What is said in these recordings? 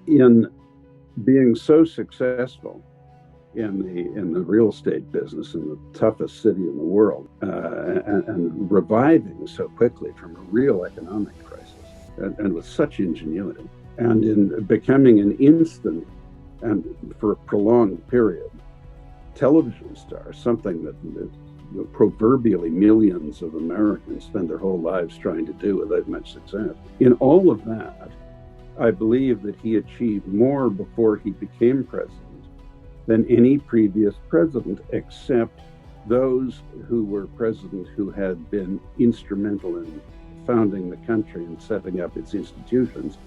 in being so successful in the real estate business in the toughest city in the world, and reviving so quickly from a real economic crisis, and with such ingenuity, and in becoming an instant and for a prolonged period television star, something that proverbially millions of Americans spend their whole lives trying to do without much success. In all of that, I believe that he achieved more before he became president than any previous president, except those who were president who had been instrumental in founding the country and setting up its institutions.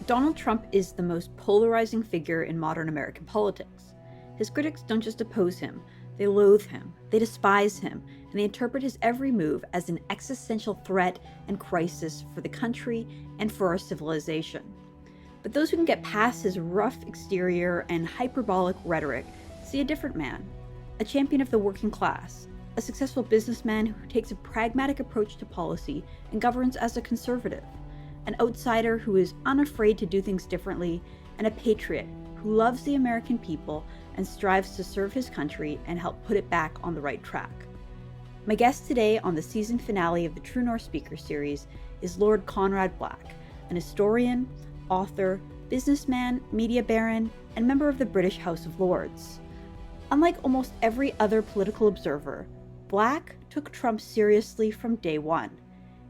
Donald Trump is the most polarizing figure in modern American politics. His critics don't just oppose him, they loathe him, they despise him, and they interpret his every move as an existential threat and crisis for the country and for our civilization. But those who can get past his rough exterior and hyperbolic rhetoric see a different man, a champion of the working class, a successful businessman who takes a pragmatic approach to policy and governs as a conservative, an outsider who is unafraid to do things differently, and a patriot who loves the American people and strives to serve his country and help put it back on the right track. My guest today on the season finale of the True North Speaker Series is Lord Conrad Black, an historian, author, businessman, media baron, and member of the British House of Lords. Unlike almost every other political observer, Black took Trump seriously from day one.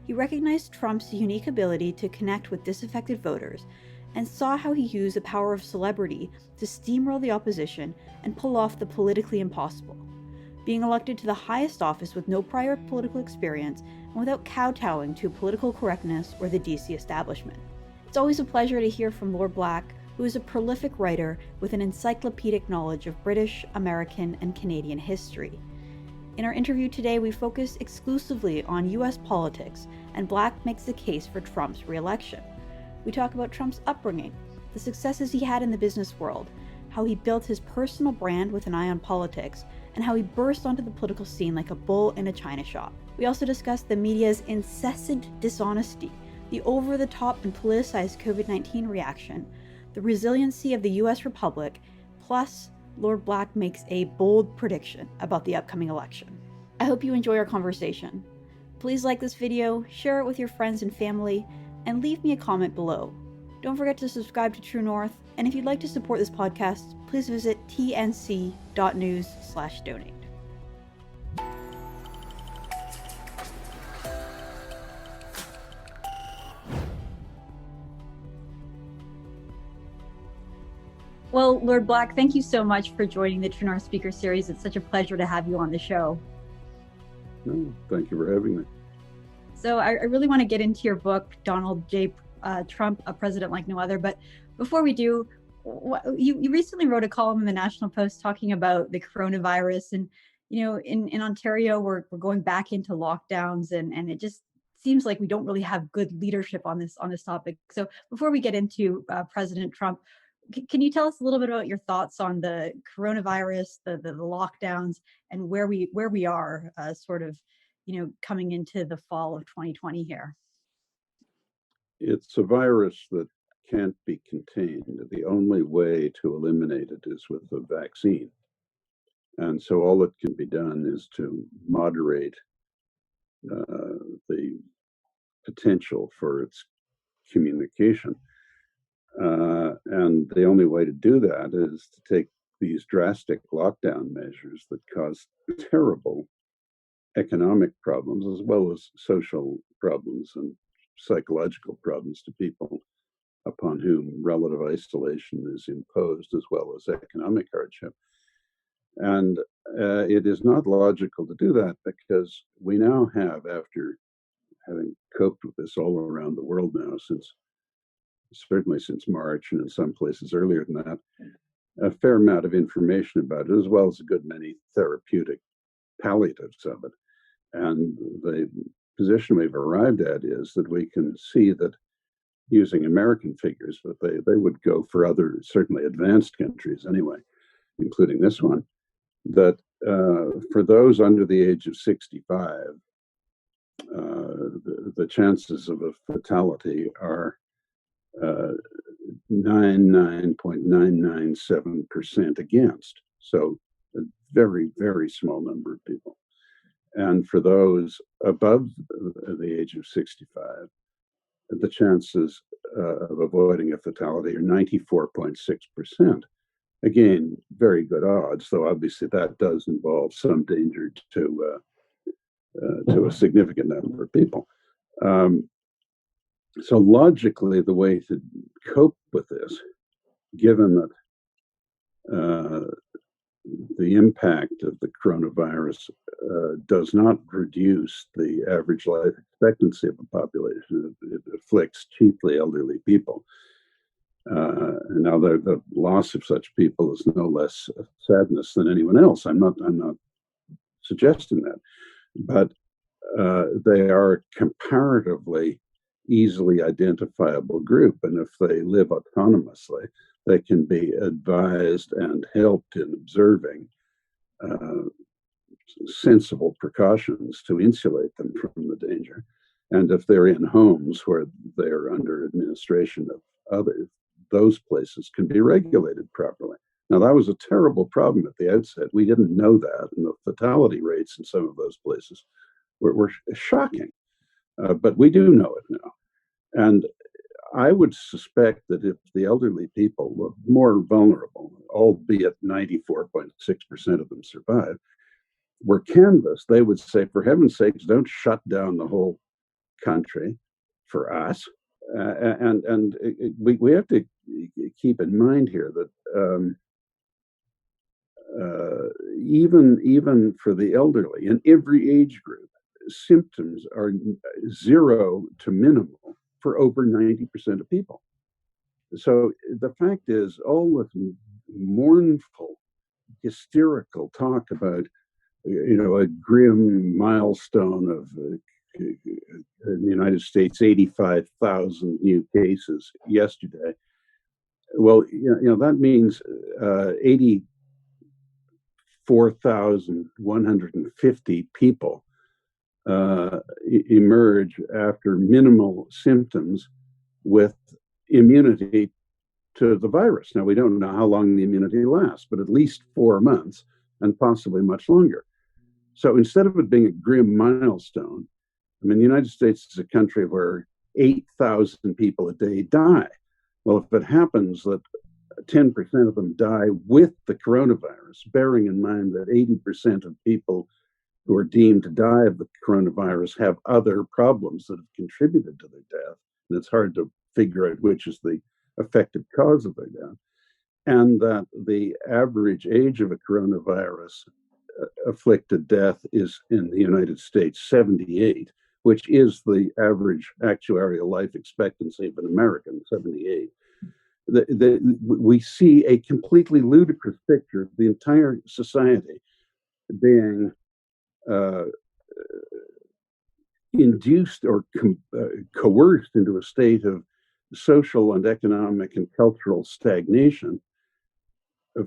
He recognized Trump's unique ability to connect with disaffected voters and saw how he used the power of celebrity to steamroll the opposition and pull off the politically impossible, being elected to the highest office with no prior political experience and without kowtowing to political correctness or the DC establishment. It's always a pleasure to hear from Lord Black, who is a prolific writer with an encyclopedic knowledge of British, American, and Canadian history. In our interview today, we focus exclusively on US politics, and Black makes the case for Trump's re-election. We talk about Trump's upbringing, the successes he had in the business world, how he built his personal brand with an eye on politics, and how he burst onto the political scene like a bull in a china shop. We also discuss the media's incessant dishonesty, the over-the-top and politicized COVID-19 reaction, the resiliency of the US Republic, plus Lord Black makes a bold prediction about the upcoming election. I hope you enjoy our conversation. Please like this video, share it with your friends and family, and leave me a comment below. Don't forget to subscribe to True North, and if you'd like to support this podcast, please visit tnc.news/donate. Well, Lord Black, thank you so much for joining the True North Speaker Series. It's such a pleasure to have you on the show. No, thank you for having me. So I really want to get into your book, Donald J. Trump, A President Like No Other. But before we do, you recently wrote a column in the National Post talking about the coronavirus. And, you know, in Ontario, we're going back into lockdowns, and it just seems like we don't really have good leadership on this topic. So before we get into President Trump, can you tell us a little bit about your thoughts on the coronavirus, the lockdowns, and where we are sort of, you know, coming into the fall of 2020 here? It's a virus that can't be contained. The only way to eliminate it is with a vaccine. And so all that can be done is to moderate the potential for its communication. And the only way to do that is to take these drastic lockdown measures that cause terrible economic problems as well as social problems and psychological problems to people upon whom relative isolation is imposed, as well as economic hardship. And it is not logical to do that because we now have, after having coped with this all around the world now certainly since March, and in some places earlier than that, a fair amount of information about it, as well as a good many therapeutic palliatives of it. And the position we've arrived at is that we can see that, using American figures, but they would go for other, certainly advanced countries anyway, including this one, that for those under the age of 65, the chances of a fatality are 99.997% against. So a very, very small number of people. And for those above the age of 65, the chances of avoiding a fatality are 94.6%. Again, very good odds, though obviously that does involve some danger to a significant number of people. So logically, the way to cope with this, given that the impact of the coronavirus does not reduce the average life expectancy of the population. It afflicts chiefly elderly people. And now the loss of such people is no less sadness than anyone else. I'm not suggesting that, but they are a comparatively easily identifiable group, and if they live autonomously, they can be advised and helped in observing sensible precautions to insulate them from the danger. And if they're in homes where they're under administration of others, those places can be regulated properly. Now, that was a terrible problem at the outset. We didn't know that, and the fatality rates in some of those places were shocking. But we do know it now. And I would suspect that if the elderly people were more vulnerable, albeit 94.6% of them survive, were canvassed, they would say, for heaven's sakes, don't shut down the whole country for us. And we have to keep in mind here that even for the elderly in every age group, symptoms are zero to minimal for over 90% of people. So the fact is, all this mournful, hysterical talk about, a grim milestone of in the United States, 85,000 new cases yesterday. Well, that means 84,150 people emerge after minimal symptoms with immunity to the virus. Now, we don't know how long the immunity lasts, but at least 4 months and possibly much longer. So instead of it being a grim milestone, I mean, the United States is a country where 8,000 people a day die. Well, if it happens that 10% of them die with the coronavirus, bearing in mind that 80% of people who are deemed to die of the coronavirus have other problems that have contributed to their death, and it's hard to figure out which is the effective cause of their death, and that the average age of a coronavirus afflicted death is in the United States 78, which is the average actuarial life expectancy of an American, 78. We see a completely ludicrous picture of the entire society being induced or coerced into a state of social and economic and cultural stagnation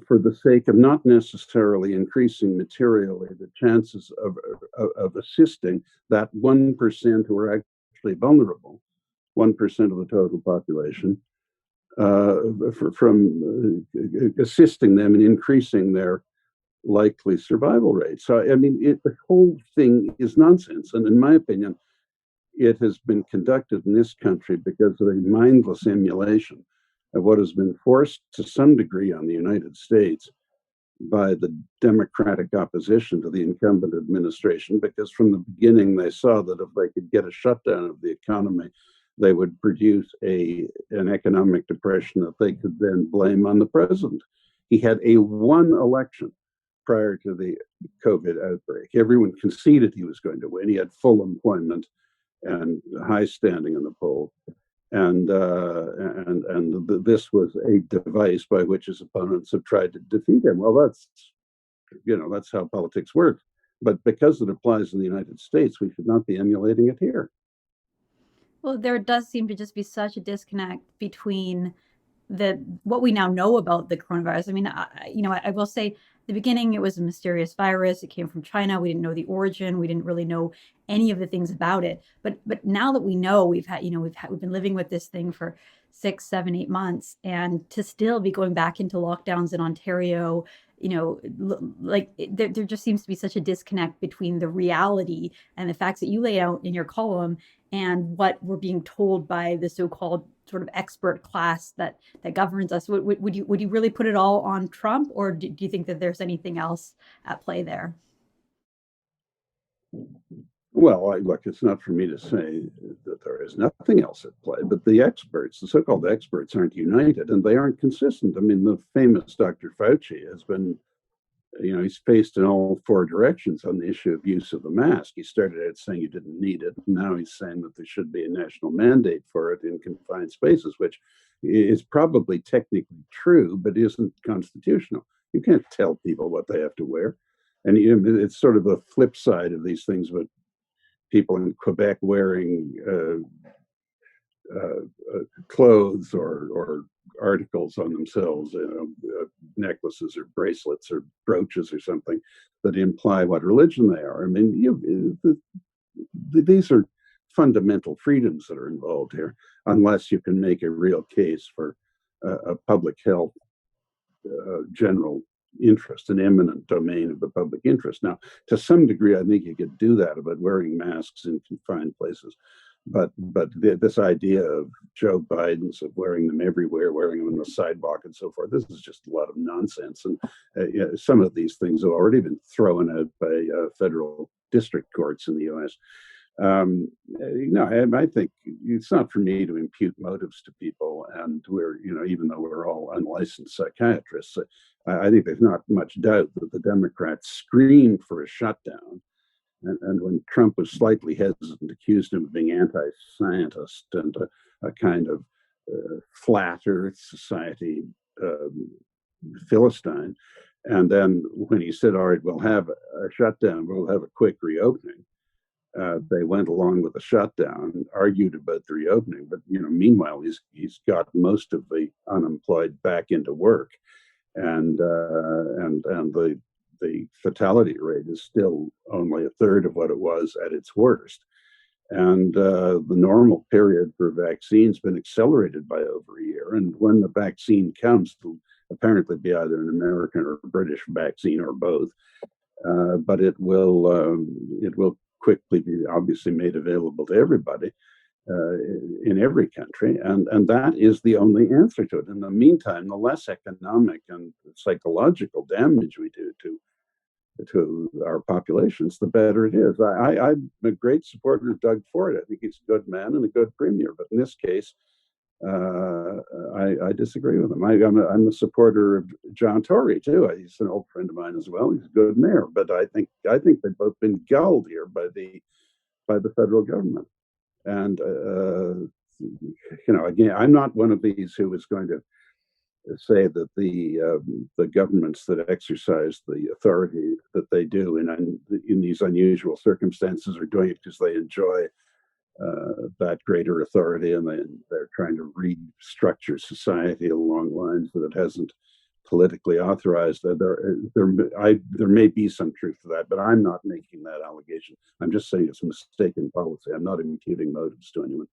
for the sake of not necessarily increasing materially the chances of assisting that 1% who are actually vulnerable, 1% of the total population, from assisting them in increasing their likely survival rate. So, I mean, the whole thing is nonsense. And in my opinion, it has been conducted in this country because of a mindless emulation of what has been forced to some degree on the United States by the Democratic opposition to the incumbent administration, because from the beginning they saw that if they could get a shutdown of the economy, they would produce an economic depression that they could then blame on the president. He had a one election prior to the COVID outbreak. Everyone conceded he was going to win. He had full employment and high standing in the poll. And this was a device by which his opponents have tried to defeat him. Well, that's how politics works. But because it applies in the United States, we should not be emulating it here. Well, there does seem to just be such a disconnect between what we now know about the coronavirus. I mean, I will say, the beginning, it was a mysterious virus. It came from China. We didn't know the origin. We didn't really know any of the things about it. But now that we know, we've been living with this thing for 6, 7, 8 months, and to still be going back into lockdowns in Ontario. There just seems to be such a disconnect between the reality and the facts that you lay out in your column and what we're being told by the so-called sort of expert class that governs us. Would you really put it all on Trump, or do you think that there's anything else at play there? Well, look, it's not for me to say that there is nothing else at play, but the experts, the so-called experts, aren't united and they aren't consistent. I mean, the famous Dr. Fauci has been, he's faced in all four directions on the issue of use of the mask. He started out saying you didn't need it. Now he's saying that there should be a national mandate for it in confined spaces, which is probably technically true, but isn't constitutional. You can't tell people what they have to wear. And it's sort of the flip side of these things, but people in Quebec wearing clothes or articles on themselves, necklaces or bracelets or brooches or something that imply what religion they are. I mean, these are fundamental freedoms that are involved here, unless you can make a real case for a public health general interest, an eminent domain of the public interest. Now, to some degree, I think you could do that about wearing masks in confined places. But this idea of Joe Biden's of wearing them everywhere, wearing them on the sidewalk and so forth, this is just a lot of nonsense. And some of these things have already been thrown out by federal district courts in the U.S. No, I think it's not for me to impute motives to people, and even though we're all unlicensed psychiatrists, I think there's not much doubt that the Democrats screamed for a shutdown, and when Trump was slightly hesitant, accused him of being anti-scientist and a kind of flat Earth society Philistine, and then when he said, "All right, we'll have a shutdown, we'll have a quick reopening." They went along with the shutdown, argued about the reopening, but meanwhile he's got most of the unemployed back into work, and the fatality rate is still only a third of what it was at its worst. And the normal period for vaccines been accelerated by over a year. And when the vaccine comes, it'll apparently be either an American or a British vaccine or both. But it will quickly be obviously made available to everybody in every country, and that is the only answer to it. In the meantime, the less economic and psychological damage we do to our populations, the better it is. I'm a great supporter of Doug Ford. I think he's a good man and a good premier, but in this case, I disagree with him. I'm a supporter of John Tory too. He's an old friend of mine as well. He's a good mayor, but I think they've both been gulled here by the federal government. And again, I'm not one of these who is going to say that the governments that exercise the authority that they do in these unusual circumstances are doing it because they enjoy that greater authority, and they're trying to restructure society along lines that it hasn't politically authorized. There may be some truth to that, but I'm not making that allegation. I'm just saying it's a mistaken policy. I'm not imputing motives to anyone.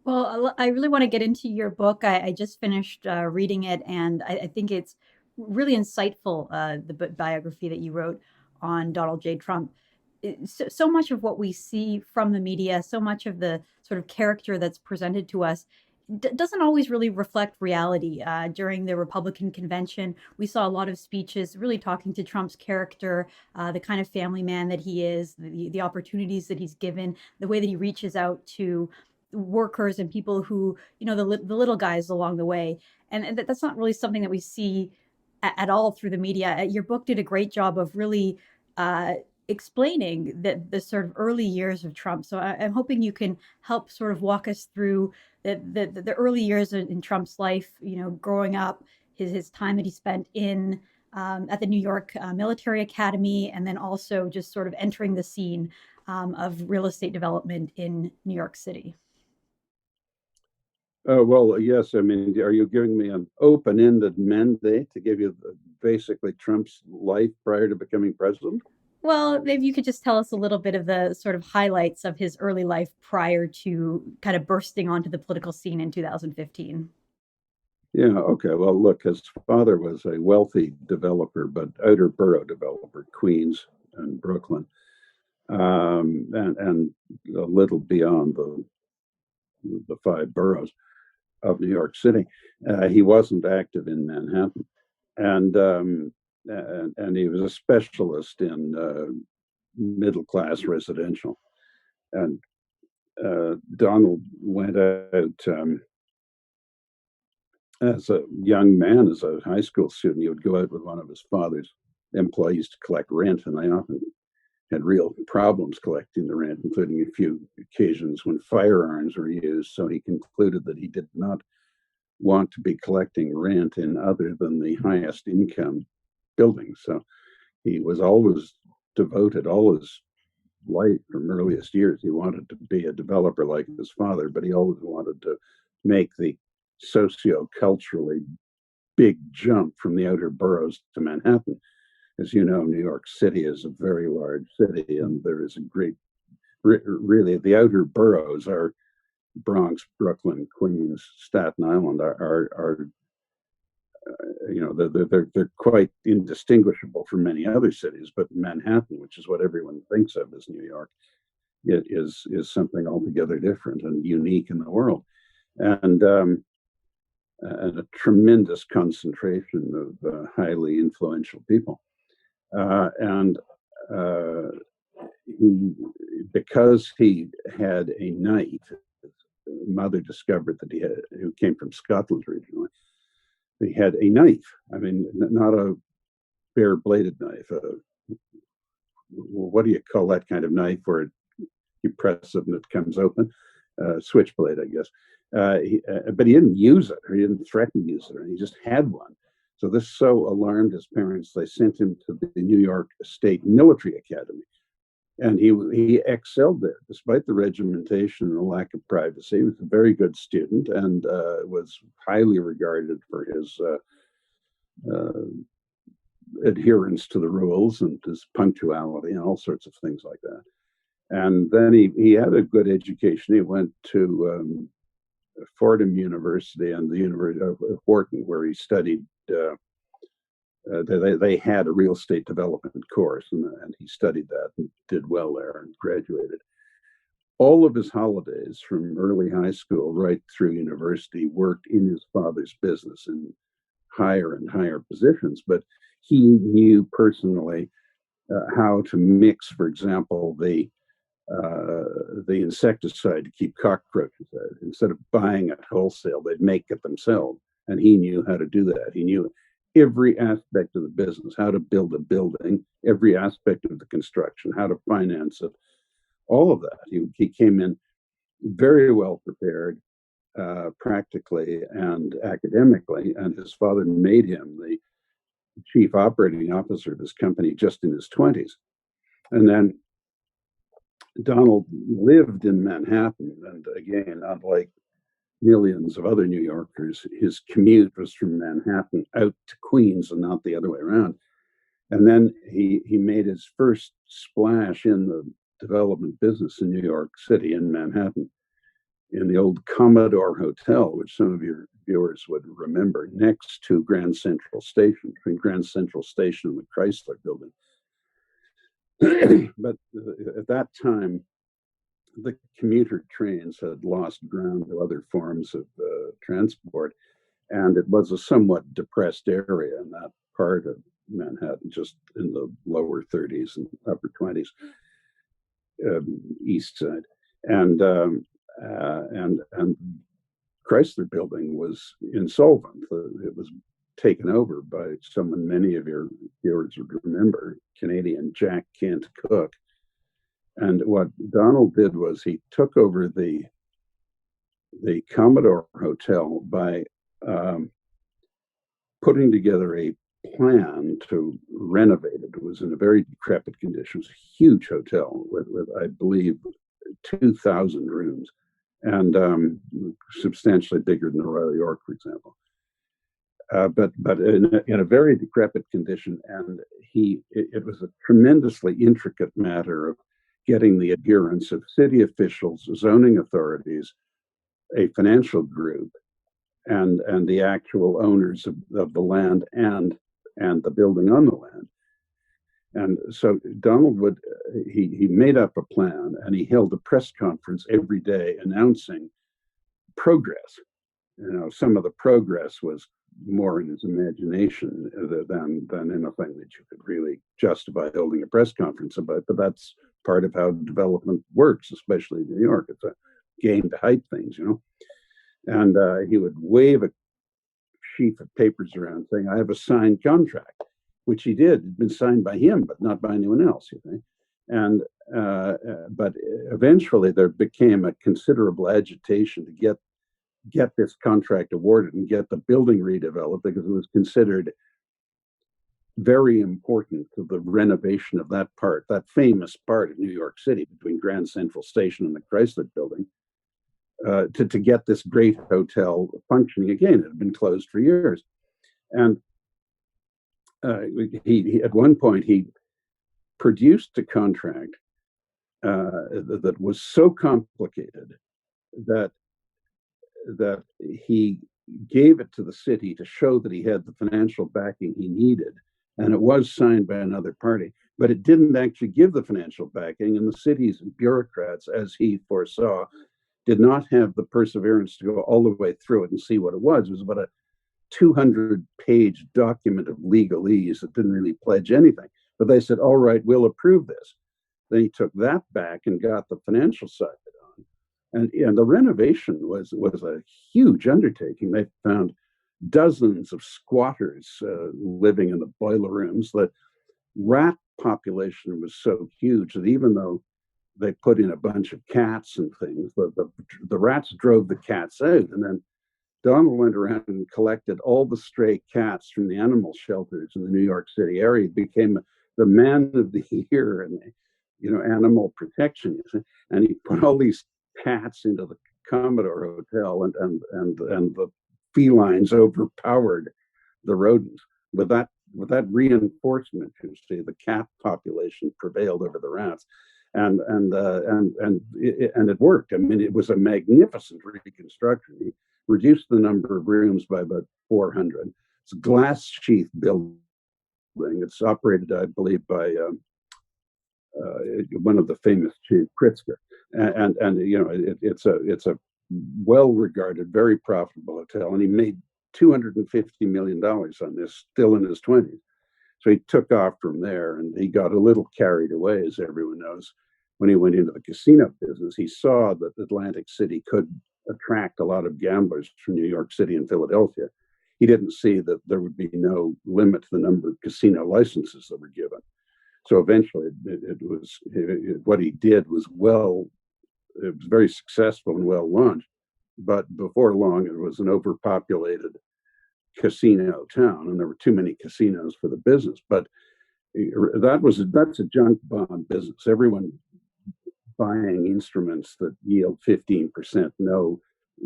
Well, I really want to get into your book. I just finished reading it, and I think it's really insightful, the biography that you wrote on Donald J. Trump. So much of what we see from the media, so much of the sort of character that's presented to us, doesn't always really reflect reality. During the Republican convention, we saw a lot of speeches really talking to Trump's character, the kind of family man that he is, the opportunities that he's given, the way that he reaches out to workers and people who, the little guys along the way. And that's not really something that we see at all through the media. Your book did a great job of really explaining the sort of early years of Trump. So I'm hoping you can help sort of walk us through the early years in Trump's life, growing up, his time that he spent in at the New York Military Academy, and then also just sort of entering the scene of real estate development in New York City. Well, yes. I mean, are you giving me an open-ended mandate to give you basically Trump's life prior to becoming president? Well, maybe you could just tell us a little bit of the sort of highlights of his early life prior to kind of bursting onto the political scene in 2015. Yeah, okay. Well, look, his father was a wealthy developer, but outer borough developer, Queens and Brooklyn, and a little beyond the five boroughs of New York City. He wasn't active in Manhattan, and and he was a specialist in middle class residential. And Donald went out as a young man, as a high school student. He would go out with one of his father's employees to collect rent, and they often had real problems collecting the rent, including a few occasions when firearms were used. So he concluded that he did not want to be collecting rent in other than the highest income buildings. So he was always devoted, all his life from earliest years. He wanted to be a developer like his father, but he always wanted to make the socio-culturally big jump from the outer boroughs to Manhattan. As you know, New York City is a very large city, and there is a great, really, the outer boroughs are Bronx, Brooklyn, Queens, Staten Island are you know, they're quite indistinguishable from many other cities. But Manhattan, which is what everyone thinks of as New York, it is something altogether different and unique in the world, and a tremendous concentration of highly influential people. And he, because he had a knight, mother discovered that who came from Scotland originally, he had a knife. I mean, not a bare bladed knife. What do you call that kind of knife where you press it and it comes open? Switchblade, I guess. But he didn't use it, or he didn't threaten to use it, and he just had one. So this so alarmed his parents, they sent him to the New York State Military Academy. And he excelled there, despite the regimentation and the lack of privacy. He was a very good student and was highly regarded for his adherence to the rules and his punctuality and all sorts of things like that. And then he had a good education. He went to Fordham University and the University of Wharton, where he studied. They had a real estate development course, and he studied that and did well there and graduated. All of his holidays from early high school right through university worked in his father's business in higher and higher positions. But he knew personally how to mix, for example, the insecticide to keep cockroaches out. Instead of buying it wholesale, they'd make it themselves. And he knew how to do that. He knew every aspect of the business, how to build a building, every aspect of the construction, how to finance it, all of that. He came in very well prepared, practically and academically, and his father made him the chief operating officer of his company just in his 20s. And then Donald lived in Manhattan, and again, unlike millions of other New Yorkers, his commute was from Manhattan out to Queens and not the other way around. And then he made his first splash in the development business in New York City, in Manhattan, in the old Commodore Hotel, which some of your viewers would remember, next to Grand Central Station, between Grand Central Station and the Chrysler Building. But at that time, the commuter trains had lost ground to other forms of transport, and it was a somewhat depressed area in that part of Manhattan, just in the lower 30s and upper 20s, east side, and Chrysler Building was insolvent. It was taken over by someone many of your viewers would remember, Canadian Jack Kent Cooke. And what Donald did was he took over the Commodore Hotel by putting together a plan to renovate it. It was in a very decrepit condition. It was a huge hotel with I believe, 2,000 rooms, and substantially bigger than the Royal York, for example. but in a very decrepit condition. And it was a tremendously intricate matter of getting the adherence of city officials, zoning authorities, a financial group, and the actual owners of the land and the building on the land. And so Donald he made up a plan, and he held a press conference every day announcing progress. Some of the progress was more in his imagination than anything that you could really justify holding a press conference about. But that's part of how development works, especially in New York. It's a game to hide things, And he would wave a sheaf of papers around saying, "I have a signed contract," which he did. It'd been signed by him, but not by anyone else, And but eventually there became a considerable agitation to get this contract awarded and get the building redeveloped, because it was considered very important to the renovation of that famous part of New York City between Grand Central Station and the Chrysler Building, to get this great hotel functioning again. It had been closed for years. And he at one point, he produced a contract that was so complicated that he gave it to the city to show that he had the financial backing he needed. And it was signed by another party, but it didn't actually give the financial backing. And the city's bureaucrats, as he foresaw, did not have the perseverance to go all the way through it and see what it was. It was about a 200-page document of legalese that didn't really pledge anything. But they said, "All right, we'll approve this." Then he took that back and got the financial side on. And the renovation was a huge undertaking. They found dozens of squatters living in the boiler rooms. The rat population was so huge that even though they put in a bunch of cats and things, the rats drove the cats out. And then Donald went around and collected all the stray cats from the animal shelters in the New York City area. He became the man of the year in animal protection. And he put all these cats into the Commodore Hotel, and the felines overpowered the rodents. With that reinforcement, the cat population prevailed over the rats. And it worked. I mean, it was a magnificent reconstruction. He reduced the number of rooms by about 400. It's a glass sheath building. It's operated, I believe, by one of the famous chains, Pritzker, and it's a well-regarded, very profitable hotel, and he made $250 million on this, still in his 20s. So he took off from there, and he got a little carried away, as everyone knows. When he went into the casino business, he saw that Atlantic City could attract a lot of gamblers from New York City and Philadelphia. He didn't see that there would be no limit to the number of casino licenses that were given. So eventually, what he did was it was very successful and well launched. But before long, it was an overpopulated casino town, and there were too many casinos for the business. But that's a junk bond business. Everyone buying instruments that yield 15% know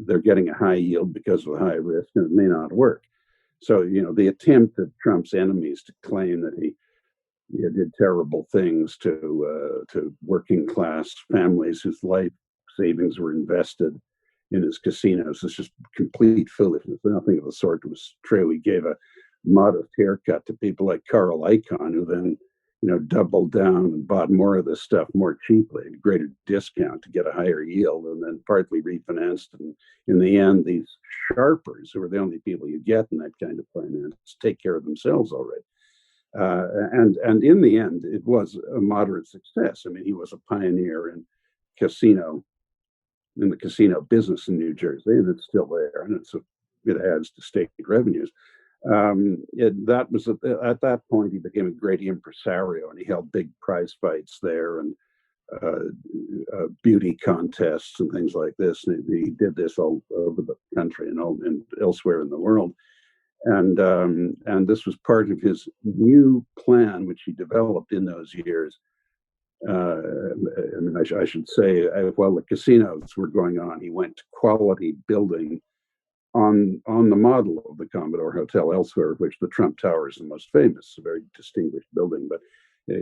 they're getting a high yield because of the high risk, and it may not work. So, the attempt of Trump's enemies to claim that he did terrible things to working class families whose life savings were invested in his casinos is just complete foolishness. Nothing of the sort was true. He gave a modest haircut to people like Carl Icahn, who then doubled down and bought more of this stuff more cheaply at a greater discount to get a higher yield, and then partly refinanced. And in the end, these sharpers, who are the only people you get in that kind of finance, take care of themselves already. And in the end, it was a moderate success. I mean, he was a pioneer in the casino business in New Jersey, and it's still there, and it adds to state revenues. That was at that point he became a great impresario, and he held big prize fights there, and beauty contests and things like this. And he did this all over the country and elsewhere in the world. And this was part of his new plan, which he developed in those years. I should say, while the casinos were going on, he went to quality building on the model of the Commodore Hotel elsewhere, which the Trump Tower is the most famous, a very distinguished building. But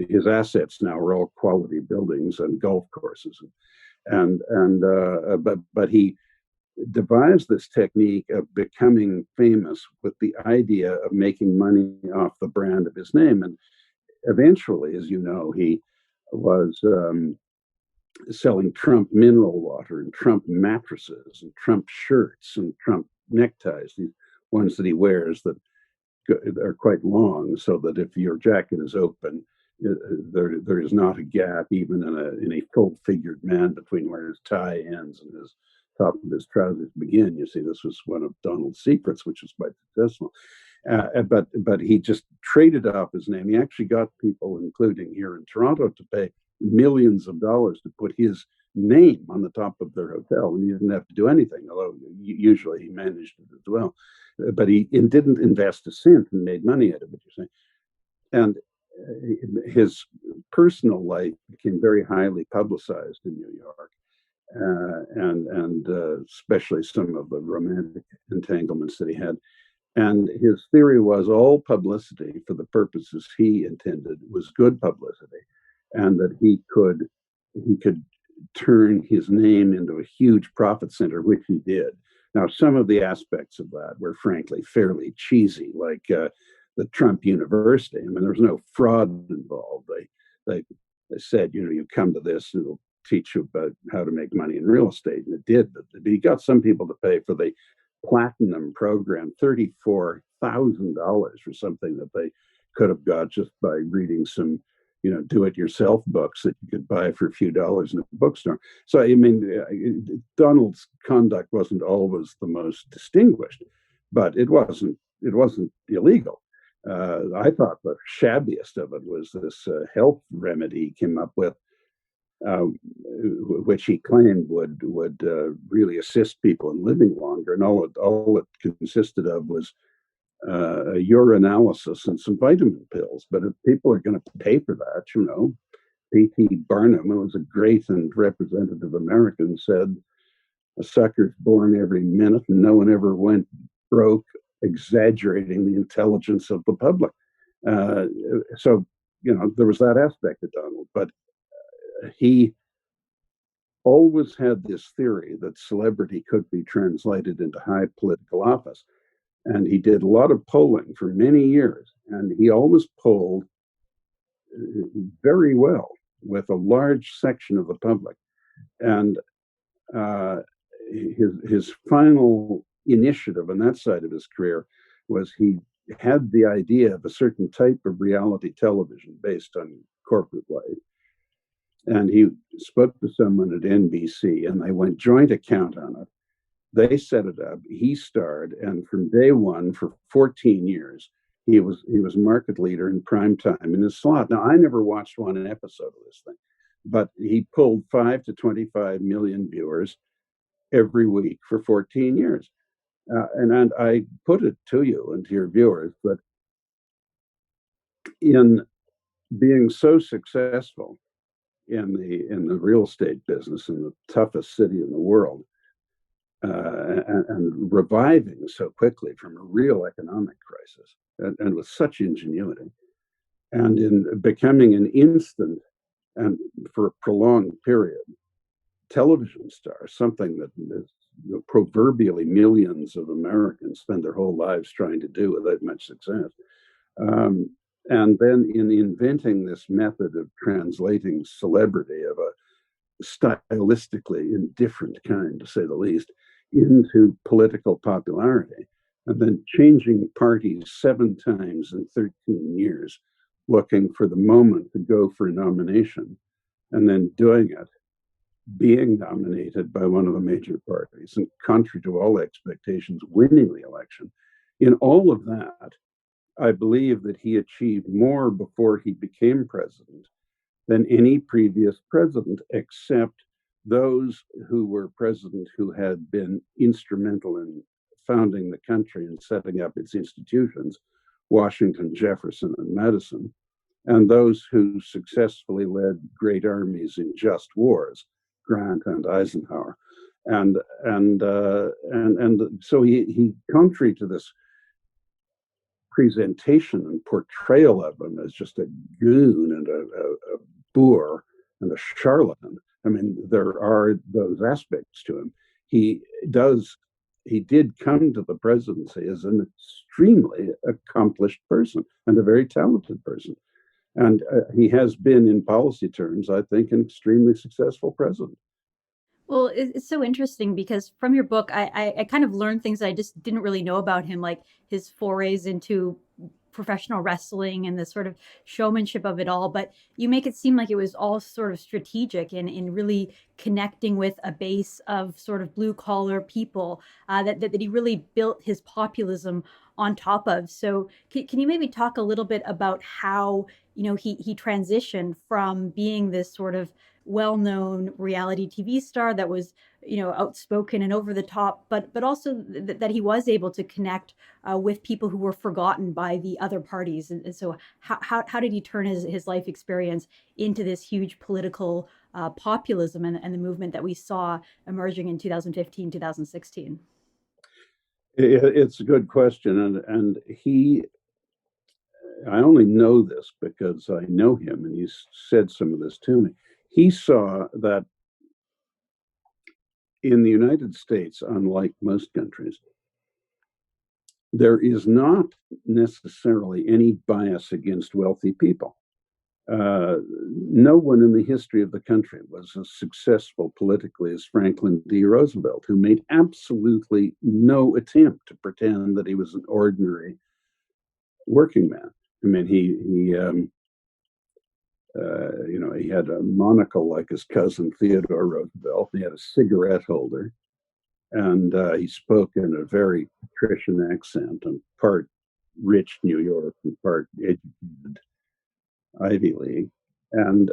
his assets now are all quality buildings and golf courses, but he devised this technique of becoming famous with the idea of making money off the brand of his name. And eventually, as you know, he was selling Trump mineral water and Trump mattresses and Trump shirts and Trump neckties, these ones that he wears that are quite long, so that if your jacket is open, there is not a gap even in a full-figured man between where his tie ends and his top of his trousers begin. You see, this was one of Donald's secrets, which was quite successful. But he just traded off his name. He actually got people, including here in Toronto, to pay millions of dollars to put his name on the top of their hotel, and he didn't have to do anything, although usually he managed it as well. But he didn't invest a cent and made money out of it, you say. And his personal life became very highly publicized in New York, and especially some of the romantic entanglements that he had. And his theory was all publicity for the purposes he intended was good publicity, and that he could turn his name into a huge profit center, which he did. Now, some of the aspects of that were frankly fairly cheesy, like the Trump University. I mean, there was no fraud involved. They said, you come to this and it'll teach you about how to make money in real estate, and it did. But he got some people to pay for the platinum program, $34,000 for something that they could have got just by reading some do-it-yourself books that you could buy for a few dollars in a bookstore. So, I mean, Donald's conduct wasn't always the most distinguished, but it wasn't illegal. I thought the shabbiest of it was this health remedy he came up with, which he claimed would really assist people in living longer, and all it consisted of was a urinalysis and some vitamin pills. But if people are going to pay for that, P.T. Barnum, who was a great and representative American, said, "A sucker's born every minute, and no one ever went broke exaggerating the intelligence of the public." So, there was that aspect of Donald, but he always had this theory that celebrity could be translated into high political office. And he did a lot of polling for many years, and he always polled very well with a large section of the public. And his final initiative on that side of his career was he had the idea of a certain type of reality television based on corporate life. And he spoke to someone at NBC, and they went joint account on it. They set it up. He starred, and from day one, for 14 years, he was market leader in prime time in his slot. Now, I never watched one episode of this thing, but he pulled 5 to 25 million viewers every week for 14 years. And I put it to you and to your viewers that in being so successful in the real estate business in the toughest city in the world, and reviving so quickly from a real economic crisis, and with such ingenuity, and in becoming an instant and for a prolonged period television star, something that is, proverbially millions of Americans spend their whole lives trying to do without much success. And then in inventing this method of translating celebrity of a stylistically indifferent kind, to say the least, into political popularity, and then changing parties 7 times in 13 years, looking for the moment to go for a nomination, and then doing it, being nominated by one of the major parties, and contrary to all expectations, winning the election. In all of that, I believe that he achieved more before he became president than any previous president, except those who were president who had been instrumental in founding the country and setting up its institutions, Washington, Jefferson, and Madison, and those who successfully led great armies in just wars, Grant and Eisenhower. And so he, contrary to this presentation and portrayal of him as just a goon and a boor and a charlatan. I mean, there are those aspects to him. He does. He did come to the presidency as an extremely accomplished person and a very talented person. And he has been, in policy terms, I think, an extremely successful president. Well, it's so interesting because from your book, I kind of learned things I just didn't really know about him, like his forays into professional wrestling and the sort of showmanship of it all. But you make it seem like it was all sort of strategic in really connecting with a base of sort of blue collar people that he really built his populism on top of. So can you maybe talk a little bit about how, he transitioned from being this sort of well-known reality TV star that was, outspoken and over the top, but also that he was able to connect with people who were forgotten by the other parties. And so, how did he turn his life experience into this huge political populism and the movement that we saw emerging in 2015, 2016? It's a good question, and he. I only know this because I know him, and he's said some of this to me. He saw that in the United States, unlike most countries, there is not necessarily any bias against wealthy people. No one in the history of the country was as successful politically as Franklin D. Roosevelt, who made absolutely no attempt to pretend that he was an ordinary working man. I mean, he had a monocle like his cousin Theodore Roosevelt. He had a cigarette holder, and he spoke in a very patrician accent, and part rich New York and part educated Ivy League. And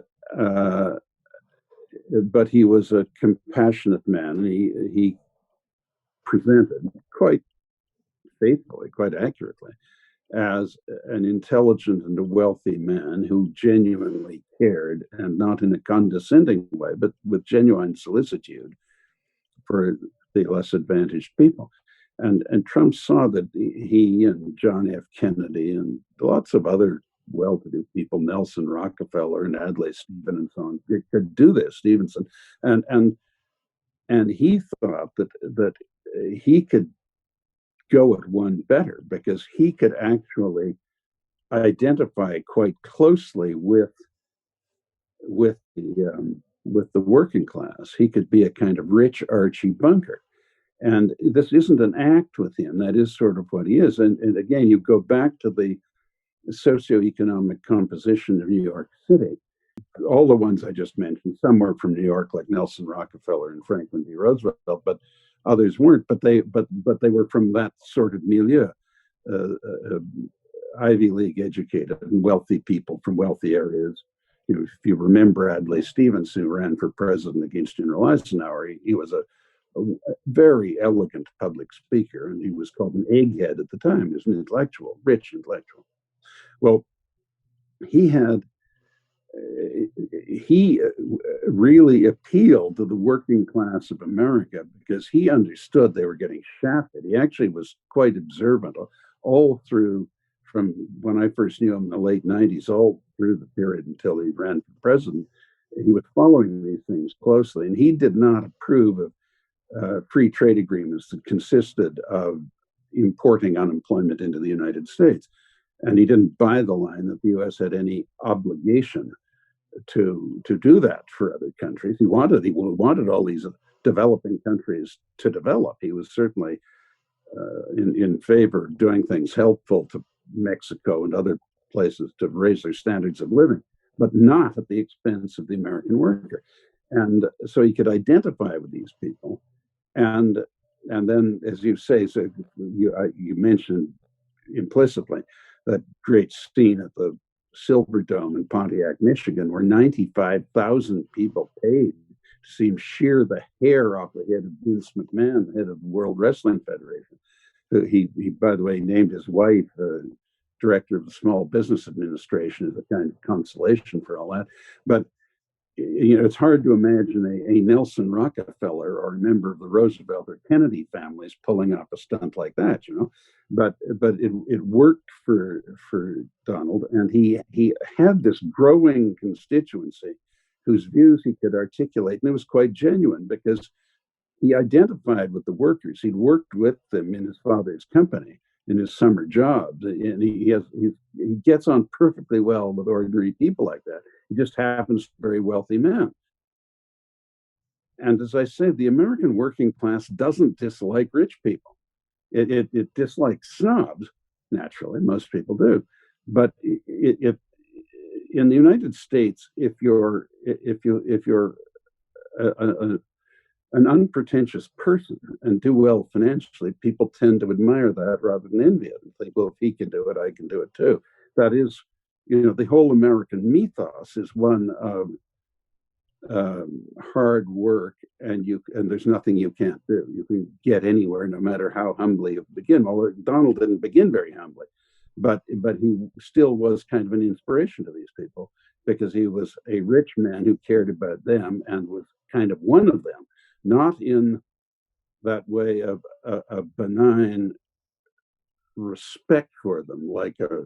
but he was a compassionate man. And he presented quite faithfully, quite accurately, as an intelligent and a wealthy man who genuinely cared, and not in a condescending way, but with genuine solicitude for the less advantaged people. And Trump saw that he and John F. Kennedy and lots of other well-to-do people, Nelson Rockefeller and Adlai Stevenson and so on, could do this. Stevenson, and and he thought that he could go at one better because he could actually identify quite closely with the working class. He could be a kind of rich Archie Bunker. And this isn't an act with him. That is sort of what he is. And again, you go back to the socioeconomic composition of New York City. All the ones I just mentioned, some were from New York, like Nelson Rockefeller and Franklin D. Roosevelt, but others weren't. But they were from that sort of milieu, uh, uh, Ivy League educated and wealthy people from wealthy areas. If you remember Adlai Stevenson, who ran for president against General Eisenhower, he was a very elegant public speaker, and he was called an egghead at the time. He was an intellectual, rich intellectual. Well, he had he really appealed to the working class of America because he understood they were getting shafted. He actually was quite observant all through, from when I first knew him in the late 90s, all through the period until he ran for president. He was following these things closely, and he did not approve of free trade agreements that consisted of importing unemployment into the United States. And he didn't buy the line that the US had any obligation to do that for other countries. He wanted all these developing countries to develop. He was certainly in favor of doing things helpful to Mexico and other places to raise their standards of living, but not at the expense of the American worker. And so he could identify with these people. And then, as you say, so you mentioned implicitly that great scene at the Silver Dome in Pontiac, Michigan, where 95,000 people paid to see him shear the hair off the head of Vince McMahon, the head of the World Wrestling Federation. He by the way, named his wife director of the Small Business Administration as a kind of consolation for all that. But it's hard to imagine a Nelson Rockefeller or a member of the Roosevelt or Kennedy families pulling off a stunt like that, But it worked for Donald, and he had this growing constituency whose views he could articulate, and it was quite genuine because he identified with the workers. He'd worked with them in his father's company in his summer jobs, and he gets on perfectly well with ordinary people like that. He just happens to be a very wealthy man. And as I said, the American working class doesn't dislike rich people. It dislikes snobs, naturally, most people do. But in the United States, if you're a, an unpretentious person and do well financially, people tend to admire that rather than envy it and think, well, if he can do it, I can do it too. That is, the whole American mythos is one of hard work, and there's nothing you can't do. You can get anywhere, no matter how humbly you begin. Well, Donald didn't begin very humbly, but he still was kind of an inspiration to these people because he was a rich man who cared about them and was kind of one of them, not in that way of a benign respect for them, like a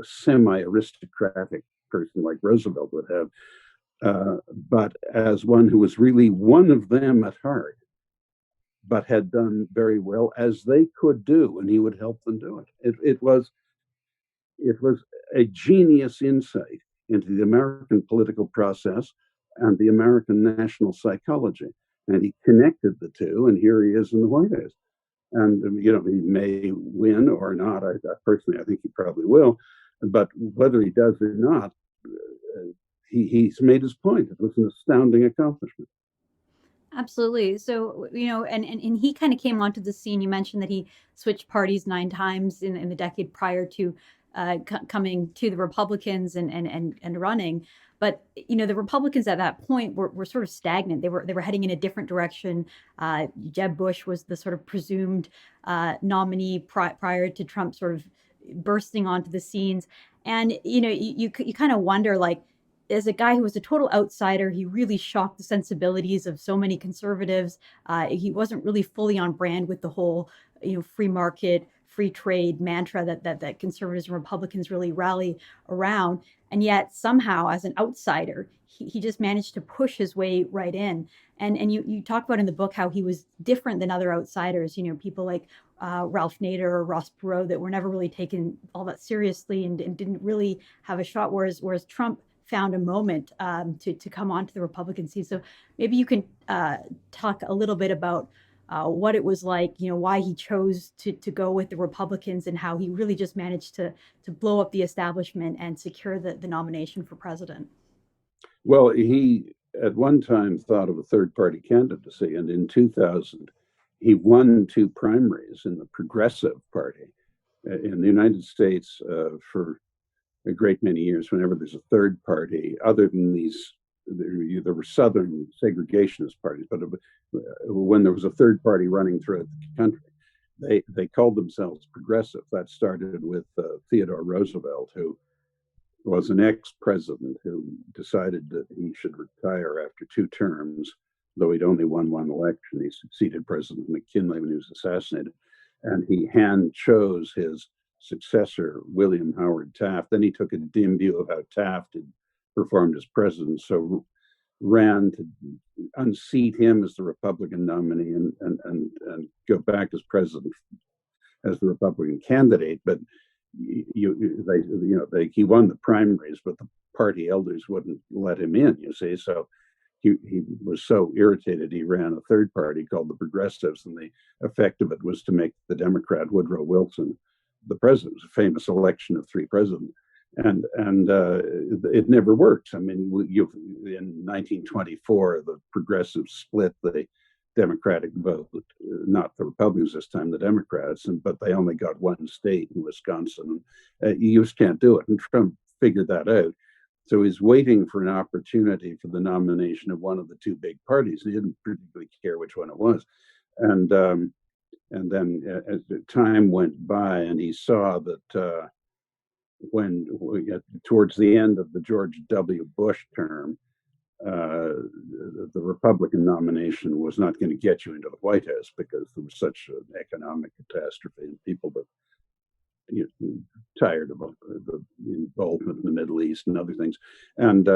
semi-aristocratic person like Roosevelt would have, but as one who was really one of them at heart, but had done very well as they could do, and he would help them do it. It was a genius insight into the American political process and the American national psychology, and he connected the two, and here he is in the White House. And he may win or not. Personally, I think he probably will. But whether he does or not, he's made his point. It was an astounding accomplishment. Absolutely. So, and he kind of came onto the scene. You mentioned that he switched parties 9 times in the decade prior to coming to the Republicans and running. But, the Republicans at that point were sort of stagnant. They were heading in a different direction. Jeb Bush was the sort of presumed nominee prior to Trump sort of bursting onto the scenes. And, you kind of wonder, like, as a guy who was a total outsider, he really shocked the sensibilities of so many conservatives. He wasn't really fully on brand with the whole, free market, free trade mantra that conservatives and Republicans really rally around. And yet somehow, as an outsider, he just managed to push his way right in. And you talk about in the book how he was different than other outsiders. People like Ralph Nader or Ross Perot that were never really taken all that seriously and didn't really have a shot. Whereas Trump found a moment to come onto the Republican seat. So maybe you can talk a little bit about what it was like, why he chose to go with the Republicans and how he really just managed to blow up the establishment and secure the nomination for president. Well, he at one time thought of a third party candidacy, and in 2000, he won 2 primaries in the Progressive Party in the United States for a great many years. Whenever there's a third party, other than these, there were Southern segregationist parties, but when there was a third party running throughout the country, they called themselves progressive. That started with Theodore Roosevelt, who was an ex-president who decided that he should retire after 2 terms, though he'd only won one election. He succeeded President McKinley when he was assassinated, and he hand chose his successor, William Howard Taft. Then he took a dim view of how Taft had performed as president, so ran to unseat him as the Republican nominee and go back as president as the Republican candidate. But he won the primaries, but the party elders wouldn't let him in. So he was so irritated he ran a third party called the Progressives, and the effect of it was to make the Democrat Woodrow Wilson the president. It was a famous election of 3 presidents, and it never worked. I mean, in 1924, the Progressives split the Democratic vote, not the Republicans this time, the Democrats, but they only got one state in Wisconsin. You just can't do it, and Trump figured that out. So he's waiting for an opportunity for the nomination of one of the 2 big parties. He didn't particularly care which one it was, and then as the time went by, and he saw that when towards the end of the George W. Bush term, the Republican nomination was not going to get you into the White House because there was such an economic catastrophe and people were tired of the involvement in the Middle East and other things, and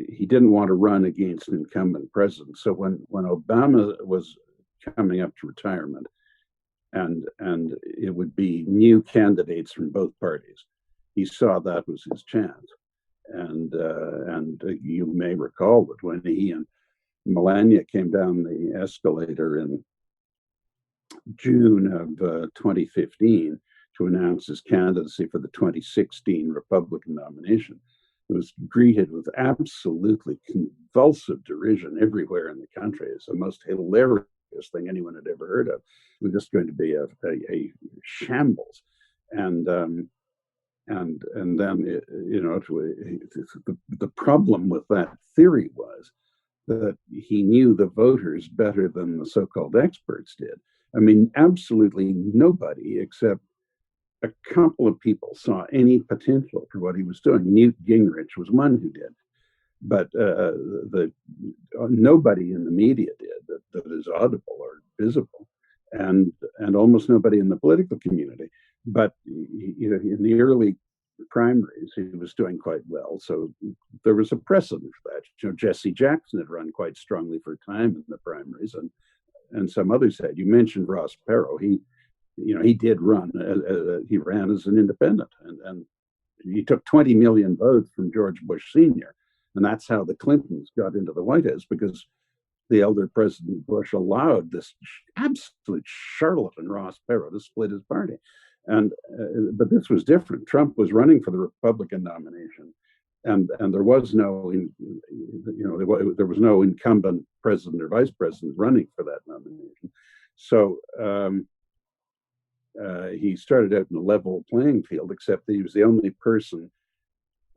he didn't want to run against an incumbent president. So when Obama was coming up to retirement, and it would be new candidates from both parties, he saw that was his chance. And you may recall that when he and Melania came down the escalator in June of 2015 to announce his candidacy for the 2016 Republican nomination, it was greeted with absolutely convulsive derision everywhere in the country. It's the most hilarious thing anyone had ever heard of. It was just going to be a shambles. And then the problem with that theory was that he knew the voters better than the so-called experts did. I mean, absolutely nobody except a couple of people saw any potential for what he was doing. Newt Gingrich was one who did, but nobody in the media did that is audible or visible, and almost nobody in the political community. But in the early primaries, he was doing quite well, so there was a precedent for that. Jesse Jackson had run quite strongly for a time in the primaries, and some others had. You mentioned Ross Perot. He did run. He ran as an independent, and he took 20 million votes from George Bush Sr., and that's how the Clintons got into the White House, because the elder President Bush allowed this absolute charlatan Ross Perot to split his party. But this was different. Trump was running for the Republican nomination, and there was no there was no incumbent president or vice president running for that nomination. So he started out in a level playing field, except that he was the only person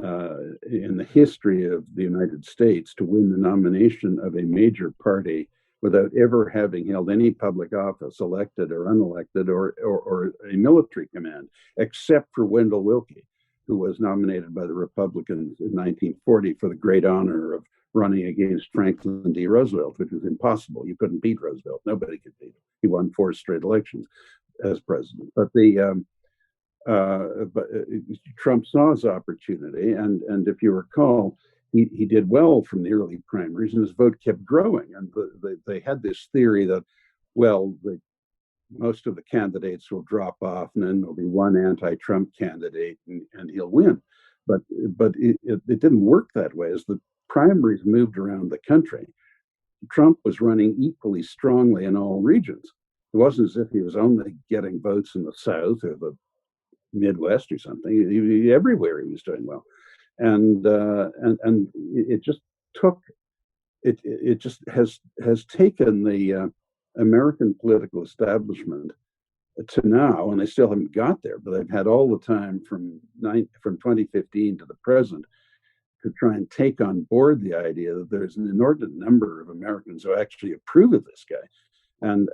in the history of the United States to win the nomination of a major party without ever having held any public office, elected or unelected, or a military command, except for Wendell Willkie, who was nominated by the Republicans in 1940 for the great honor of running against Franklin D. Roosevelt, which was impossible. You couldn't beat Roosevelt. Nobody could beat him. He won 4 straight elections as president. But Trump saw his opportunity, and if you recall, he did well from the early primaries, and his vote kept growing. And they had this theory that, well, most of the candidates will drop off, and then there'll be one anti-Trump candidate, and he'll win. But it didn't work that way. As the primaries moved around the country, Trump was running equally strongly in all regions. It wasn't as if he was only getting votes in the South or the Midwest or something. Everywhere he was doing well, and it just took it just has taken the American political establishment to now, and they still haven't got there, but they've had all the time from 2015 to the present to try and take on board the idea that there's an inordinate number of Americans who actually approve of this guy. And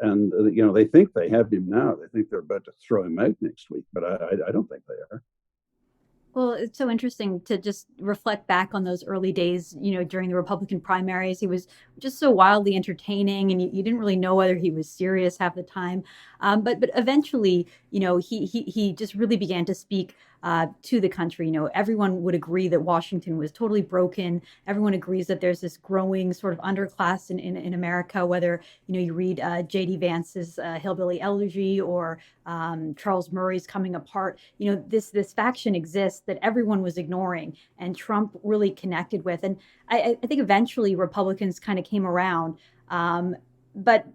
they think they have him now. They think they're about to throw him out next week, but I don't think they are. Well, it's so interesting to just reflect back on those early days, during the Republican primaries. He was just so wildly entertaining, and you didn't really know whether he was serious half the time. But eventually, he just really began to speak to the country. Everyone would agree that Washington was totally broken. Everyone agrees that there's this growing sort of underclass in America, whether, you read J.D. Vance's Hillbilly Elegy or Charles Murray's Coming Apart. This faction exists that everyone was ignoring, and Trump really connected with. And I think eventually Republicans kind of came around. But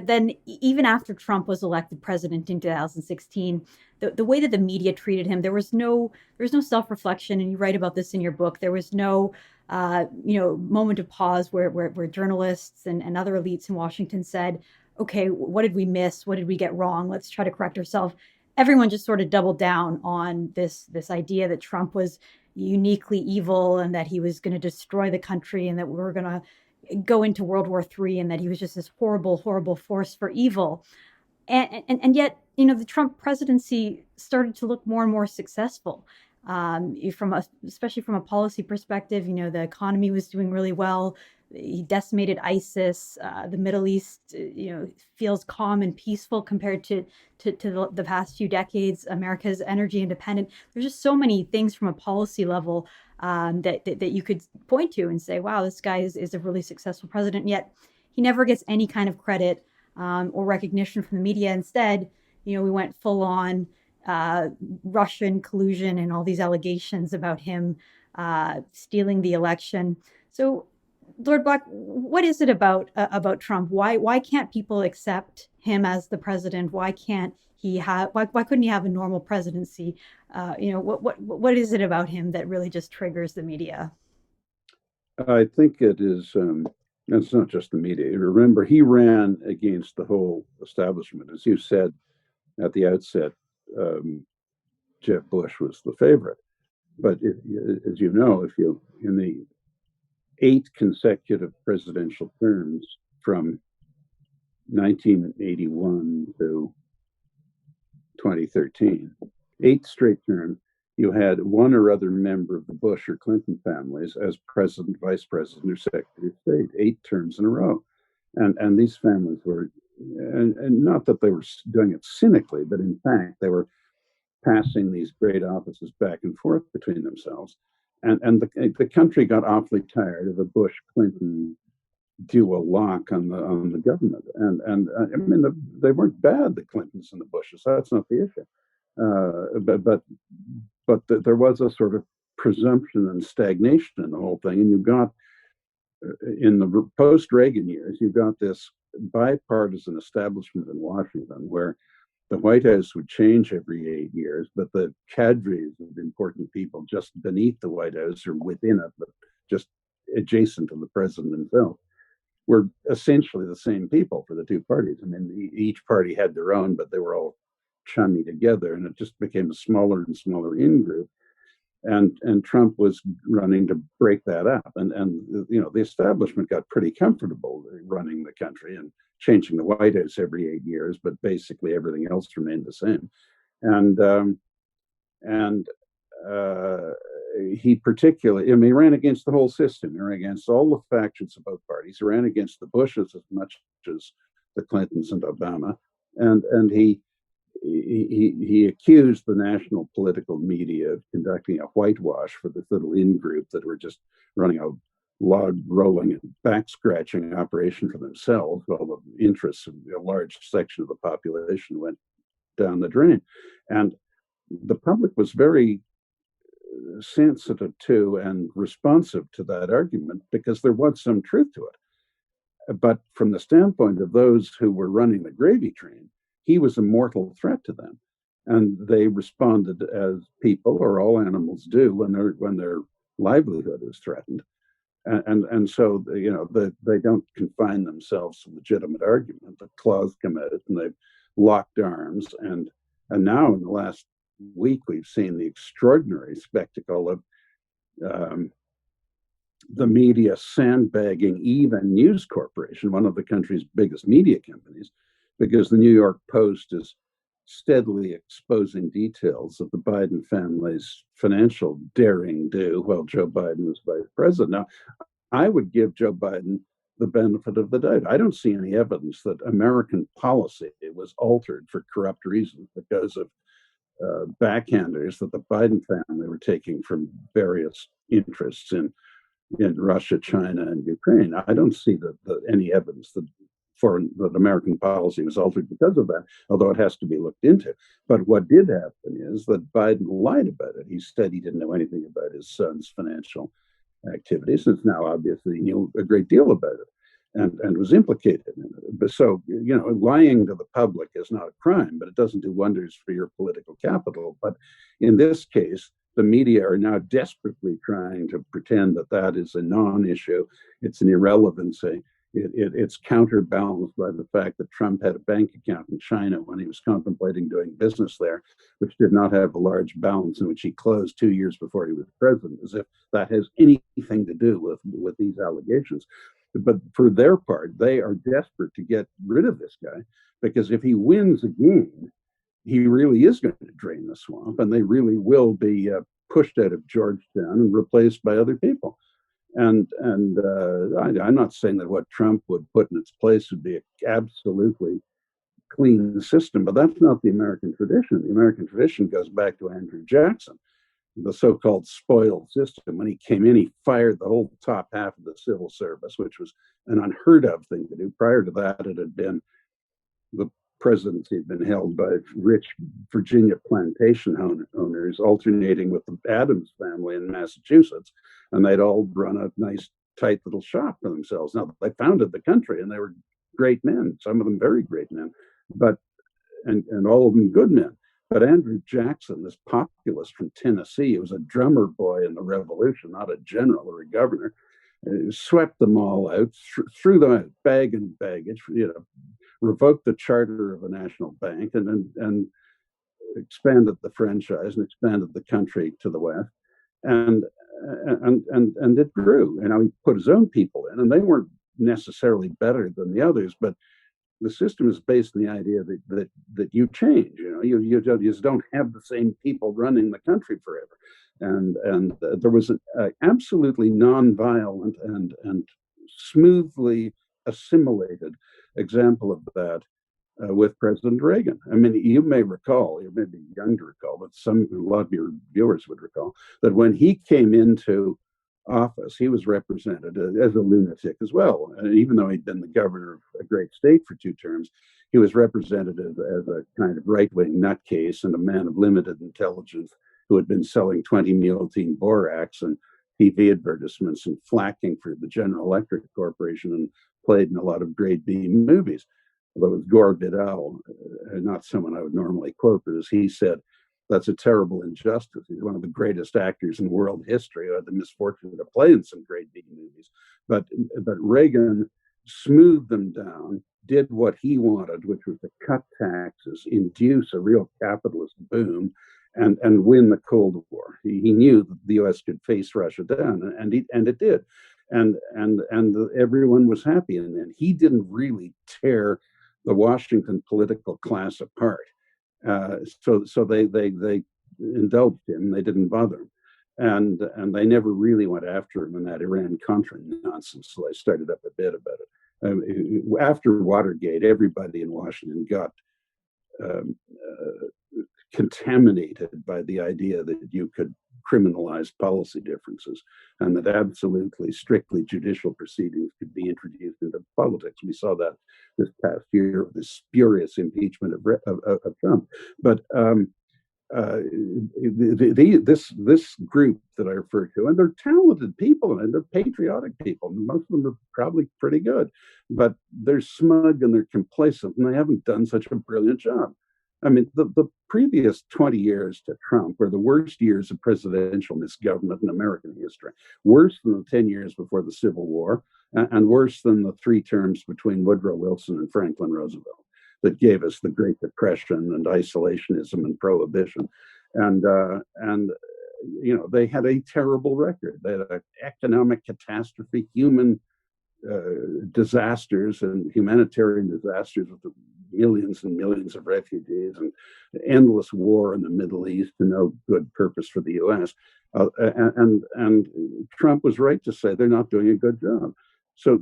then even after Trump was elected president in 2016, the way that the media treated him, there was no self-reflection, and you write about this in your book. There was no moment of pause where journalists and other elites in Washington said, okay, what did we miss? What did we get wrong? Let's try to correct ourselves. Everyone just sort of doubled down on this idea that Trump was uniquely evil, and that he was going to destroy the country, and that we were going to go into World War III, and that he was just this horrible, horrible force for evil. And yet, the Trump presidency started to look more and more successful. Especially from a policy perspective, the economy was doing really well. He decimated ISIS. The Middle East, feels calm and peaceful compared to the past few decades. America's energy independent. There's just so many things from a policy level that you could point to and say, wow, this guy is a really successful president. Yet he never gets any kind of credit or recognition from the media. Instead, we went full on uh, Russian collusion and all these allegations about him stealing the election. So, Lord Black, what is it about Trump? Why can't people accept him as the president? Why couldn't he have a normal presidency? What is it about him that really just triggers the media? I think it is. It's not just the media. Remember, he ran against the whole establishment, as you said at the outset. Um, Jeb Bush was the favorite, but as you know, if you in the 8 consecutive presidential terms from 1981 to 2013, 8 straight terms, you had one or other member of the Bush or Clinton families as president, vice president, or secretary of state, 8 terms in a row. And these families were, and not that they were doing it cynically, but in fact, they were passing these great offices back and forth between themselves. And the country got awfully tired of a Bush Clinton dual lock on the government. And I mean, they weren't bad, the Clintons and the Bushes. That's not the issue. But there was a sort of presumption and stagnation in the whole thing. And you got in the post Reagan years, you got this bipartisan establishment in Washington where the White House would change every 8 years, but the cadres of important people just beneath the White House or within it, but just adjacent to the president himself, were essentially the same people for the two parties. I mean, each party had their own, but they were all chummy together, and it just became a smaller and smaller in group. And Trump was running to break that up, and the establishment got pretty comfortable running the country and changing the White House every 8 years, but basically everything else remained the same. And and uh, he particularly, I mean, he ran against the whole system. He ran against all the factions of both parties. He ran against the Bushes as much as the Clintons and Obama, and he accused the national political media of conducting a whitewash for this little in group that were just running a log rolling and back scratching operation for themselves, while the interests of a large section of the population went down the drain. And the public was very sensitive to and responsive to that argument because there was some truth to it. But from the standpoint of those who were running the gravy train, he was a mortal threat to them. And they responded as people or all animals do when their livelihood is threatened. And so they don't confine themselves to legitimate argument. The claws come out and they've locked arms. And now in the last week we've seen the extraordinary spectacle of um, the media sandbagging even News Corporation, one of the country's biggest media companies, because the New York Post is steadily exposing details of the Biden family's financial daring do while Joe Biden was vice president. Now, I would give Joe Biden the benefit of the doubt. I don't see any evidence that American policy was altered for corrupt reasons because of backhanders that the Biden family were taking from various interests in Russia, China, and Ukraine. I don't see any evidence that American policy was altered because of that, although it has to be looked into. But what did happen is that Biden lied about it. He said he didn't know anything about his son's financial activities. It's now obviously he knew a great deal about it and was implicated in it. But so, lying to the public is not a crime, but it doesn't do wonders for your political capital. But in this case, the media are now desperately trying to pretend that that is a non-issue. It's an irrelevancy. It's counterbalanced by the fact that Trump had a bank account in China when he was contemplating doing business there, which did not have a large balance, in which he closed 2 years before he was president, as if that has anything to do with these allegations. But for their part, they are desperate to get rid of this guy, because if he wins again, he really is going to drain the swamp, and they really will be pushed out of Georgetown and replaced by other people. And I'm not saying that what Trump would put in its place would be an absolutely clean system, but that's not the American tradition. The American tradition goes back to Andrew Jackson, the so-called spoiled system. When he came in, he fired the whole top half of the civil service, which was an unheard of thing to do. Prior to that, it had been the presidency had been held by rich Virginia plantation owners, alternating with the Adams family in Massachusetts, and they'd all run a nice, tight little shop for themselves. Now, they founded the country, and they were great men, some of them very great men, but and all of them good men. But Andrew Jackson, this populist from Tennessee, who was a drummer boy in the Revolution, not a general or a governor, swept them all out, threw them out, bag and baggage, revoked the charter of the national bank, and expanded the franchise and expanded the country to the west, and it grew. He put his own people in, and they weren't necessarily better than the others, but the system is based on the idea that you change. You just don't have the same people running the country forever. And there was an absolutely nonviolent and smoothly assimilated example of that with President Reagan. I mean, you may recall, you may be young to recall, but a lot of your viewers would recall that when he came into office, he was represented as a lunatic as well. And even though he'd been the governor of a great state for 2 terms, he was represented as a kind of right-wing nutcase and a man of limited intelligence who had been selling 20 Mule Team Borax and TV advertisements and flacking for the General Electric Corporation and played in a lot of grade B movies. Although it was Gore Vidal, not someone I would normally quote, but as he said, that's a terrible injustice. He's one of the greatest actors in world history who had the misfortune to play in some great big movies. But Reagan smoothed them down, did what he wanted, which was to cut taxes, induce a real capitalist boom, and win the Cold War. He knew that the U.S. could face Russia down, and it did. And everyone was happy. And he didn't really tear the Washington political class apart. So they indulged him. They didn't bother him, and they never really went after him in that Iran-Contra nonsense. So they started up a bit about it. After Watergate, everybody in Washington got contaminated by the idea that you could criminalize policy differences and that absolutely strictly judicial proceedings could be introduced into politics. We saw that this past year with this spurious impeachment of Trump. But this group that I refer to, and they're talented people and they're patriotic people. Most of them are probably pretty good, but they're smug and they're complacent and they haven't done such a brilliant job. I mean, the previous 20 years to Trump were the worst years of presidential misgovernment in American history, worse than the 10 years before the Civil War, and worse than the 3 terms between Woodrow Wilson and Franklin Roosevelt that gave us the Great Depression and isolationism and prohibition. And they had a terrible record. They had an economic catastrophe, human disasters and humanitarian disasters with the millions and millions of refugees and endless war in the Middle East to no good purpose for the U.S. And Trump was right to say they're not doing a good job. So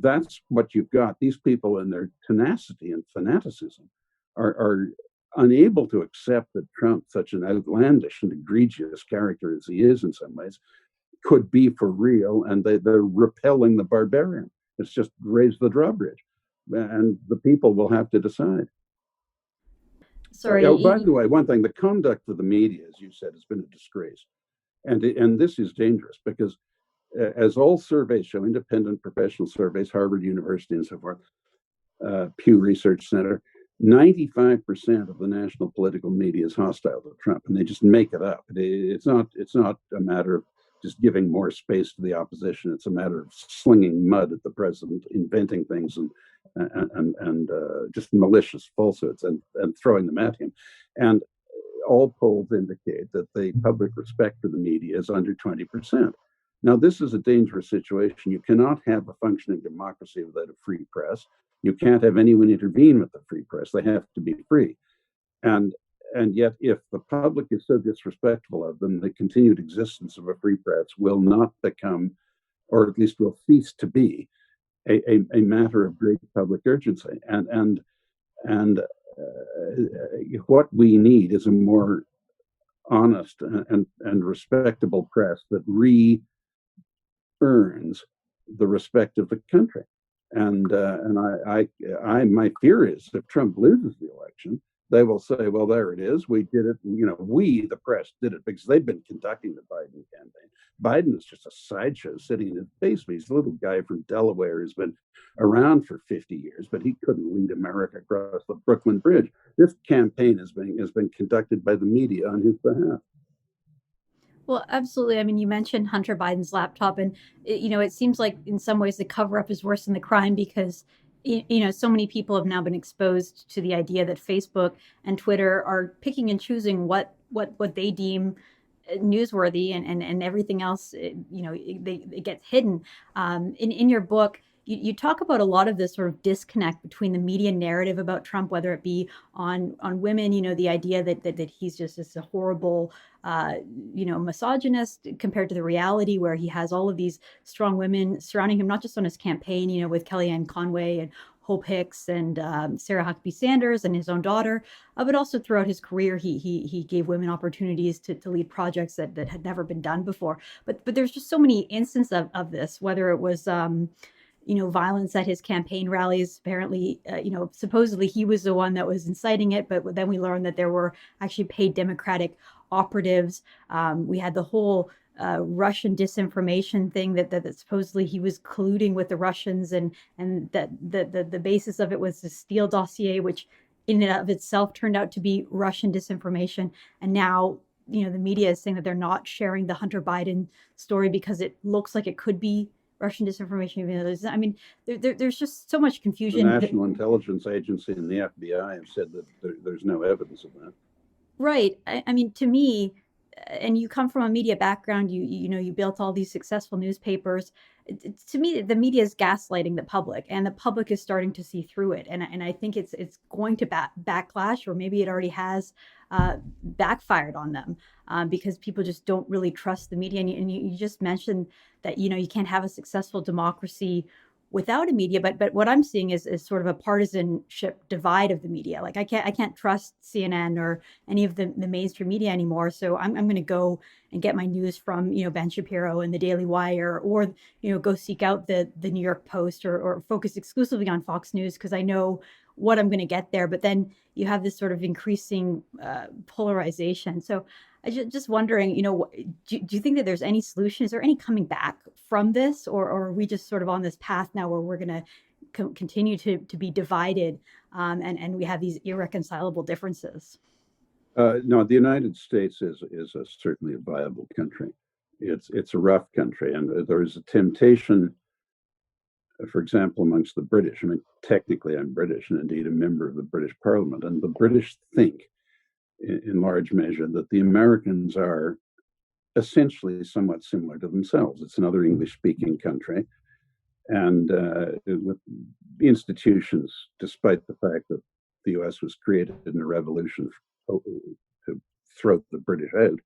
that's what you've got. These people in their tenacity and fanaticism are unable to accept that Trump, such an outlandish and egregious character as he is in some ways, could be for real, and they're repelling the barbarian. It's just raise the drawbridge, and the people will have to decide. Sorry. By the way, one thing, the conduct of the media, as you said, has been a disgrace. And this is dangerous because as all surveys show, independent professional surveys, Harvard University and so forth, Pew Research Center, 95% of the national political media is hostile to Trump, and they just make it up. It's not a matter of just giving more space to the opposition. It's a matter of slinging mud at the president, inventing things and just malicious falsehoods and throwing them at him. And all polls indicate that the public respect for the media is under 20%. Now, this is a dangerous situation. You cannot have a functioning democracy without a free press. You can't have anyone intervene with the free press. They have to be free. And and yet, if the public is so disrespectful of them, the continued existence of a free press will not become, or at least will cease to be, a matter of great public urgency. What we need is a more honest and respectable press that earns the respect of the country. My fear is if Trump loses the election, they will say, well, there it is. We did it. We, the press, did it because they've been conducting the Biden campaign. Biden is just a sideshow sitting in his basement. He's a little guy from Delaware who's been around for 50 years, but he couldn't lead America across the Brooklyn Bridge. This campaign has been conducted by the media on his behalf. Well, absolutely. I mean, you mentioned Hunter Biden's laptop, and it seems like in some ways the cover up is worse than the crime because so many people have now been exposed to the idea that Facebook and Twitter are picking and choosing what they deem newsworthy, and everything else, it gets hidden. In your book, you talk about a lot of this sort of disconnect between the media narrative about Trump, whether it be on women, the idea that he's just this horrible, misogynist, compared to the reality where he has all of these strong women surrounding him, not just on his campaign, with Kellyanne Conway and Hope Hicks and Sarah Huckabee Sanders and his own daughter, but also throughout his career, he gave women opportunities to lead projects that had never been done before. But there's just so many instances of this, whether it was violence at his campaign rallies. Apparently, supposedly he was the one that was inciting it, but then we learned that there were actually paid Democratic operatives. We had the whole Russian disinformation thing that supposedly he was colluding with the Russians, and that the basis of it was the Steele dossier, which in and of itself turned out to be Russian disinformation. And now, the media is saying that they're not sharing the Hunter Biden story because it looks like it could be Russian disinformation. Even though there's just so much confusion. The National Intelligence Agency and the FBI have said that there's no evidence of that. Right. I mean, to me, and you come from a media background, you built all these successful newspapers. To me, the media is gaslighting the public, and the public is starting to see through it. And I think it's going to backlash, or maybe it already has backfired on them, because people just don't really trust the media. And you just mentioned that you can't have a successful democracy without a media, but what I'm seeing is sort of a partisanship divide of the media. Like I can't trust CNN or any of the mainstream media anymore. So I'm going to go and get my news from Ben Shapiro and the Daily Wire, or go seek out the New York Post, or focus exclusively on Fox News because I know what I'm going to get there. But then you have this sort of increasing polarization. So I just wondering, do you think that there's any solution? Is there any coming back from this, or are we just sort of on this path now where we're going to continue to be divided, and we have these irreconcilable differences? No, the United States is certainly a viable country. It's a rough country, and there is a temptation, for example, amongst the British. I mean, technically, I'm British, and indeed a member of the British Parliament, and the British think, in large measure, that the Americans are essentially somewhat similar to themselves. It's another English-speaking country, and with institutions, despite the fact that the U.S. was created in a revolution to throw the British out,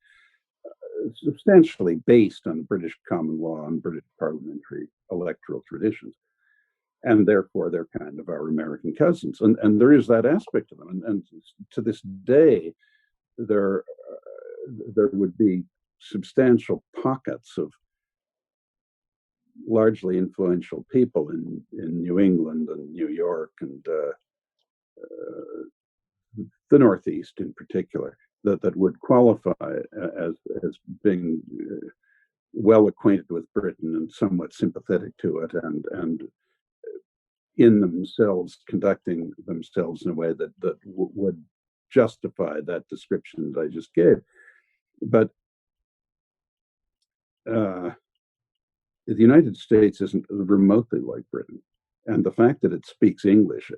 substantially based on British common law and British parliamentary electoral traditions. And therefore, they're kind of our American cousins. And there is that aspect of them. And to this day, there would be substantial pockets of largely influential people in New England and New York and the Northeast in particular that would qualify as being well acquainted with Britain and somewhat sympathetic to it, and in themselves conducting themselves in a way that would justify that description that I just gave. But the United States isn't remotely like Britain. And the fact that it speaks English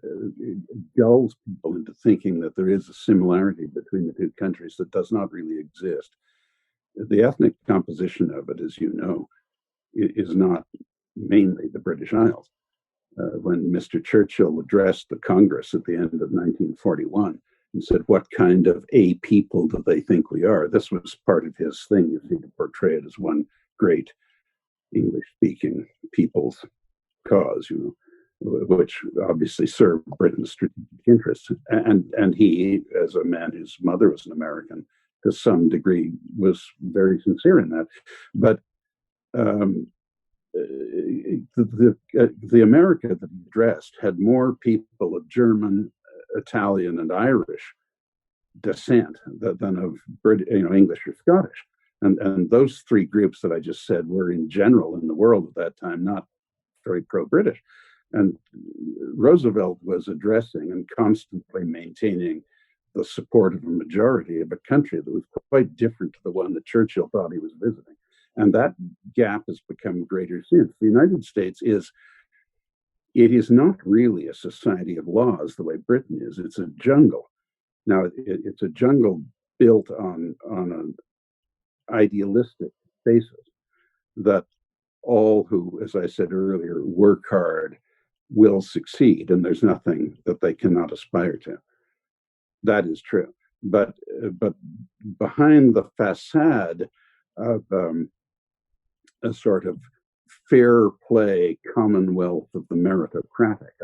gulls people into thinking that there is a similarity between the two countries that does not really exist. The ethnic composition of it, as you know, is not mainly the British Isles. When Mr. Churchill addressed the Congress at the end of 1941, and said, what kind of a people do they think we are? This was part of his thing, you see, to portray it as one great English-speaking people's cause, which obviously served Britain's strategic interests. And he, as a man whose mother was an American, to some degree, was very sincere in that. But the America that he addressed had more people of German, Italian, and Irish descent than of English or Scottish. And those three groups that I just said were in general in the world at that time not very pro-British. And Roosevelt was addressing and constantly maintaining the support of a majority of a country that was quite different to the one that Churchill thought he was visiting. And that gap has become greater since. The United States is not really a society of laws the way Britain is. It's a jungle. Now, it's a jungle built on an idealistic basis that all who, as I said earlier, work hard will succeed, and there's nothing that they cannot aspire to. That is true. But behind the facade of a sort of fair play commonwealth of the meritocratic,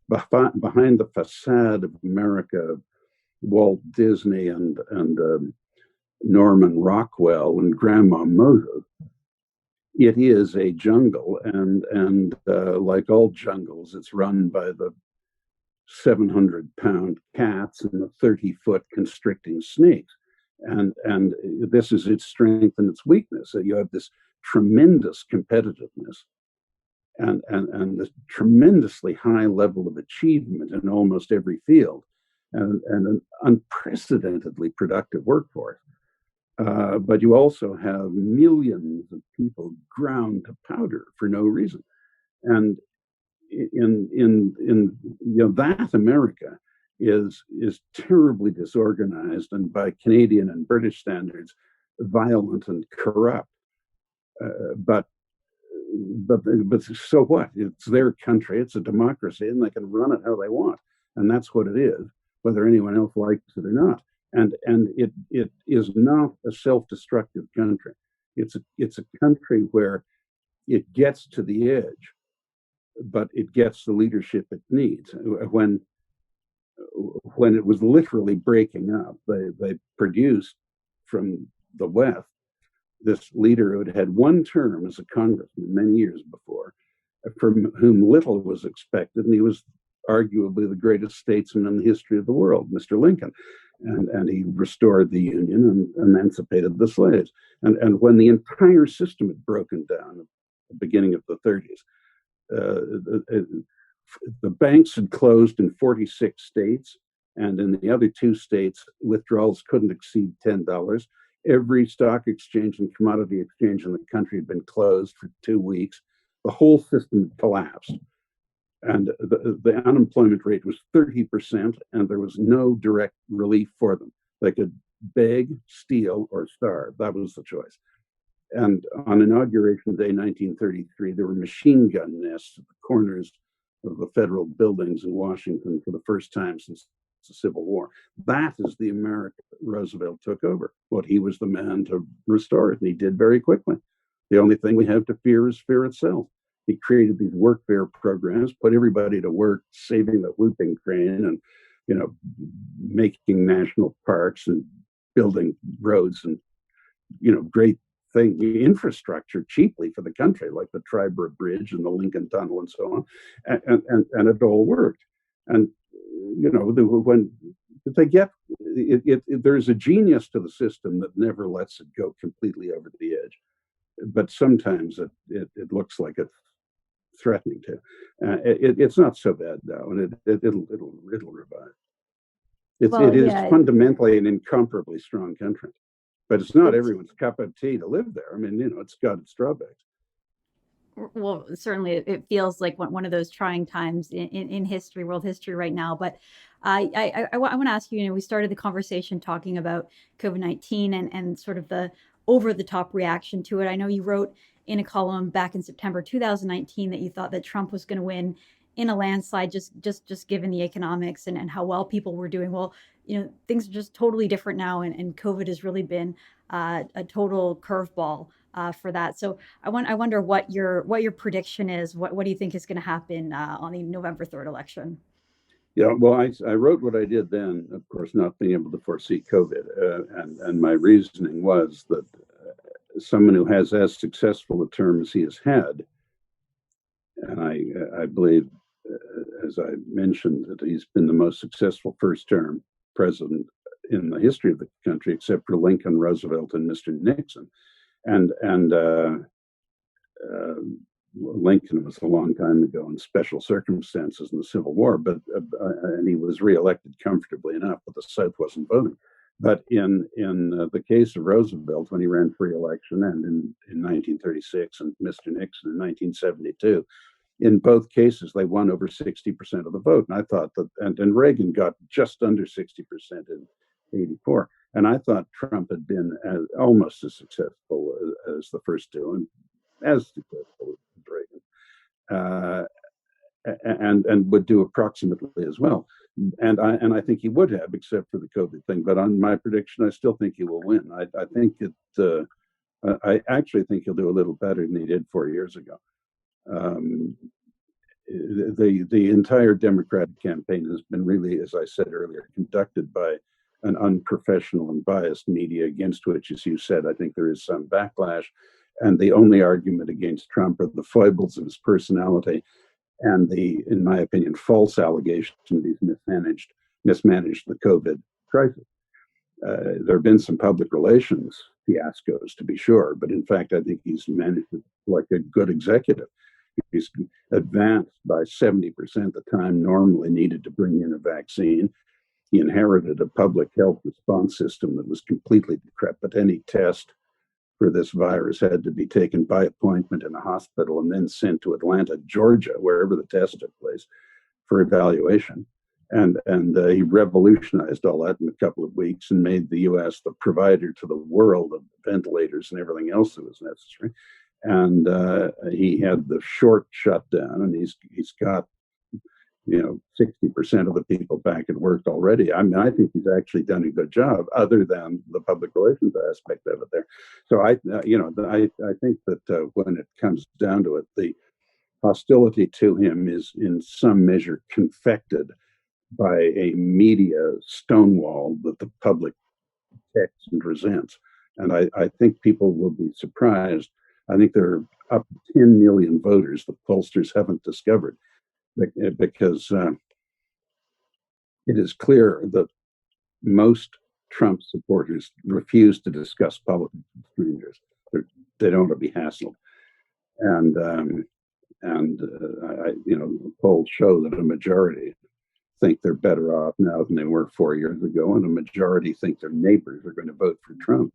behind the facade of America, Walt Disney and Norman Rockwell and Grandma Moses, it is a jungle, and like all jungles, it's run by the 700-pound cats and the 30-foot constricting snakes. And this is its strength and its weakness. So you have this tremendous competitiveness and this tremendously high level of achievement in almost every field, and an unprecedentedly productive workforce. But you also have millions of people ground to powder for no reason. And in that America is terribly disorganized and, by Canadian and British standards, violent and corrupt. But so what? It's their country. It's a democracy, and they can run it how they want, and that's what it is, whether anyone else likes it or not. And it is not a self-destructive country. It's a country where it gets to the edge, but it gets the leadership it needs. When it was literally breaking up, they produced from the West this leader who had one term as a congressman many years before, from whom little was expected, and he was arguably the greatest statesman in the history of the world, Mr. Lincoln. And he restored the Union and emancipated the slaves. And when the entire system had broken down at the beginning of the 30s, the banks had closed in 46 states, and in the other 2 states, withdrawals couldn't exceed $10. Every stock exchange and commodity exchange in the country had been closed for 2 weeks. The whole system collapsed. And the unemployment rate was 30%, and there was no direct relief for them. They could beg, steal, or starve. That was the choice. And on Inauguration Day, 1933, there were machine gun nests at the corners of the federal buildings in Washington for the first time since the Civil War. That is the America Roosevelt took over. Well, he was the man to restore it, and he did very quickly. The only thing we have to fear is fear itself. He created these workfare programs, put everybody to work, saving the whooping crane and, making national parks and building roads and, great thing, infrastructure cheaply for the country, like the Triborough Bridge and the Lincoln Tunnel and so on. And it all worked. And, when they get it, there's a genius to the system that never lets it go completely over the edge. But sometimes it looks like it's threatening to. It's not so bad now, and it'll revive. It is fundamentally an incomparably strong country, but it's not everyone's cup of tea to live there. I mean, it's got its drawbacks. Well, certainly it feels like one of those trying times in history, world history right now. But I want to ask you, we started the conversation talking about COVID-19 and sort of the over the top reaction to it. I know you wrote in a column back in September 2019 that you thought that Trump was going to win in a landslide, just given the economics and how well people were doing. Well, things are just totally different now, and COVID has really been a total curveball for that. So I wonder what your prediction is. What do you think is going to happen on the November 3rd election? Yeah, well, I wrote what I did then, of course, not being able to foresee COVID, and my reasoning was that someone who has as successful a term as he has had, and I believe, as I mentioned, that he's been the most successful first term president in the history of the country, except for Lincoln, Roosevelt, and Mr. Nixon. And uh, Lincoln was a long time ago in special circumstances in the Civil War, but and he was reelected comfortably enough, but the South wasn't voting. But in the case of Roosevelt, when he ran for re-election, and in 1936, and Mr. Nixon in 1972, in both cases, they won over 60% of the vote. And I thought that, and Reagan got just under 60% in 84. And I thought Trump had been almost as successful as the first two, and as successful as Reagan, and would do approximately as well. And I think he would have, except for the COVID thing. But on my prediction, I still think he will win. I think it. I actually think he'll do a little better than he did 4 years ago. Um, the entire Democratic campaign has been really, as I said earlier, conducted by an unprofessional and biased media, against which, as you said, I think there is some backlash. And the only argument against Trump are the foibles of his personality and the, in my opinion, false allegation that he's mismanaged the COVID crisis. There have been some public relations fiascos, to be sure, but in fact, I think he's managed it like a good executive. He's advanced by 70% the time normally needed to bring in a vaccine. He inherited a public health response system that was completely decrepit. Any test for this virus had to be taken by appointment in a hospital and then sent to Atlanta, Georgia, wherever the test took place, for evaluation. And he revolutionized all that in a couple of weeks and made the U.S. the provider to the world of ventilators and everything else that was necessary. And he had the short shutdown, and he's got 60% of the people back at work already. I mean, I think he's actually done a good job, other than the public relations aspect of it there. So I think that when it comes down to it, the hostility to him is in some measure confected by a media stonewall that the public detects and resents. And I think people will be surprised. I think there are up to 10 million voters the pollsters haven't discovered, because it is clear that most Trump supporters refuse to discuss politics with strangers. They don't want to be hassled. And polls show that a majority think they're better off now than they were 4 years ago, and a majority think their neighbors are going to vote for Trump.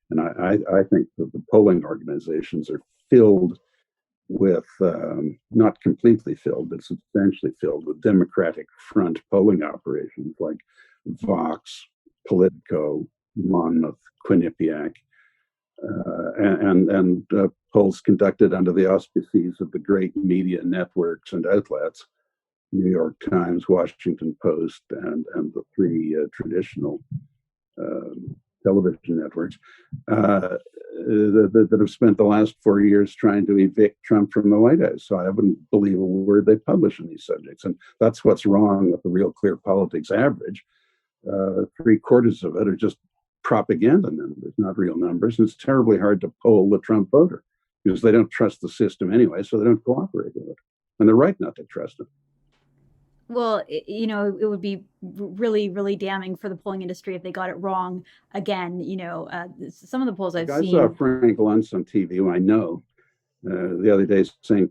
And I think that the polling organizations are filled with, not completely filled, but substantially filled with Democratic front polling operations like Vox, Politico, Monmouth, Quinnipiac, and polls conducted under the auspices of the great media networks and outlets, New York Times, Washington Post, and the three traditional uh, television networks, that have spent the last 4 years trying to evict Trump from the White House. So I wouldn't believe a word they publish on these subjects. And that's what's wrong with the Real Clear Politics average. Three-quarters of it are just propaganda numbers, not real numbers. And it's terribly hard to poll the Trump voter because they don't trust the system anyway, so they don't cooperate with it. And they're right not to trust it. Well, it would be really, really damning for the polling industry if they got it wrong again. Some of the polls I've I saw seen. Frank Luntz on TV, who I know, the other day, saying,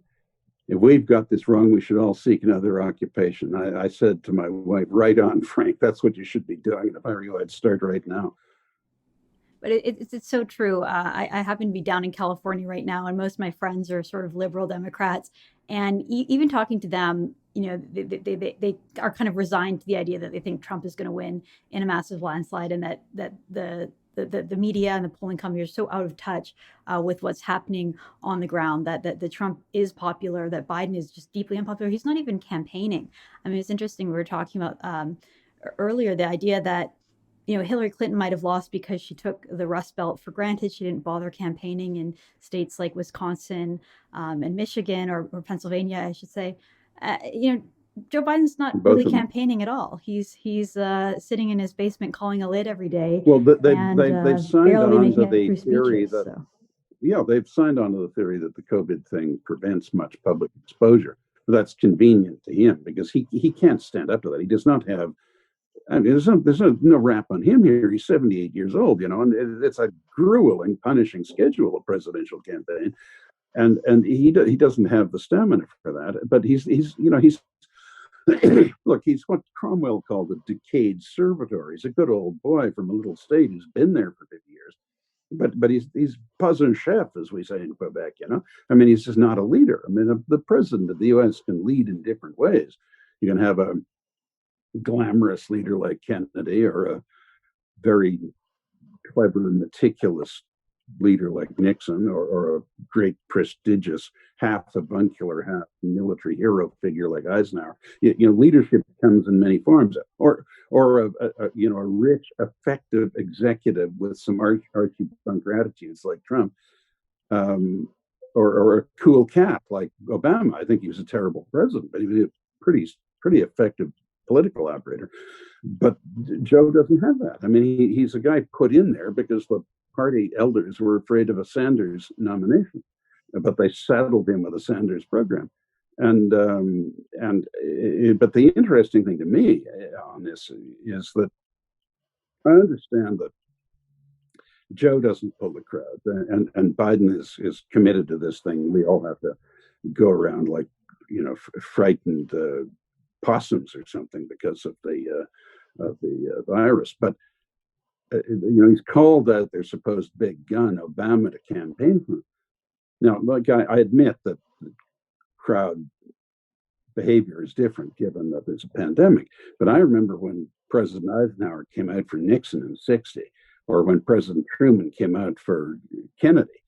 if we've got this wrong, we should all seek another occupation. I said to my wife, right on, Frank, that's what you should be doing. And if I were you, I'd start right now. But it's so true. I happen to be down in California right now, and most of my friends are sort of liberal Democrats. And even talking to them, they are kind of resigned to the idea that they think Trump is going to win in a massive landslide, and that the the media and the polling companies are so out of touch with what's happening on the ground, that the Trump is popular, that Biden is just deeply unpopular. He's not even campaigning. I mean, it's interesting. We were talking about earlier the idea that Hillary Clinton might have lost because she took the Rust Belt for granted. She didn't bother campaigning in states like Wisconsin and Michigan, or Pennsylvania, I should say. Joe Biden's not Both really of them. campaigning at all. He's sitting in his basement calling a lid every day. Well, they've signed barely on to making it the through theory speeches. that, So. yeah, they've signed on to the theory that the COVID thing prevents much public exposure. But that's convenient to him because he can't stand up to that. He does not have. I mean, there's no rap on him here. He's 78 years old, and it's a grueling, punishing schedule, a presidential campaign, and he doesn't have the stamina for that. But he's look, he's what Cromwell called a decayed servitor. He's a good old boy from a little state who's been there for 50 years. But he's pas un chef, as we say in Quebec. I mean, he's just not a leader. I mean, the president of the U.S. can lead in different ways. You can have a glamorous leader like Kennedy, or a very clever and meticulous leader like Nixon, or a great prestigious half avuncular, half military hero figure like Eisenhower. Leadership comes in many forms, or a rich, effective executive with some archie-bunk attitudes like Trump, or a cool cat like Obama. I think he was a terrible president, but he was a pretty effective political operator. But Joe doesn't have that. I mean, he's a guy put in there because the party elders were afraid of a Sanders nomination, but they saddled him with a Sanders program. But the interesting thing to me on this is that I understand that Joe doesn't pull the crowd, and Biden is committed to this thing. We all have to go around like frightened possums or something because of the virus. But he's called out their supposed big gun, Obama, to campaign for him. Now, like I admit that crowd behavior is different given that there's a pandemic. But I remember when President Eisenhower came out for Nixon in '60, or when President Truman came out for Kennedy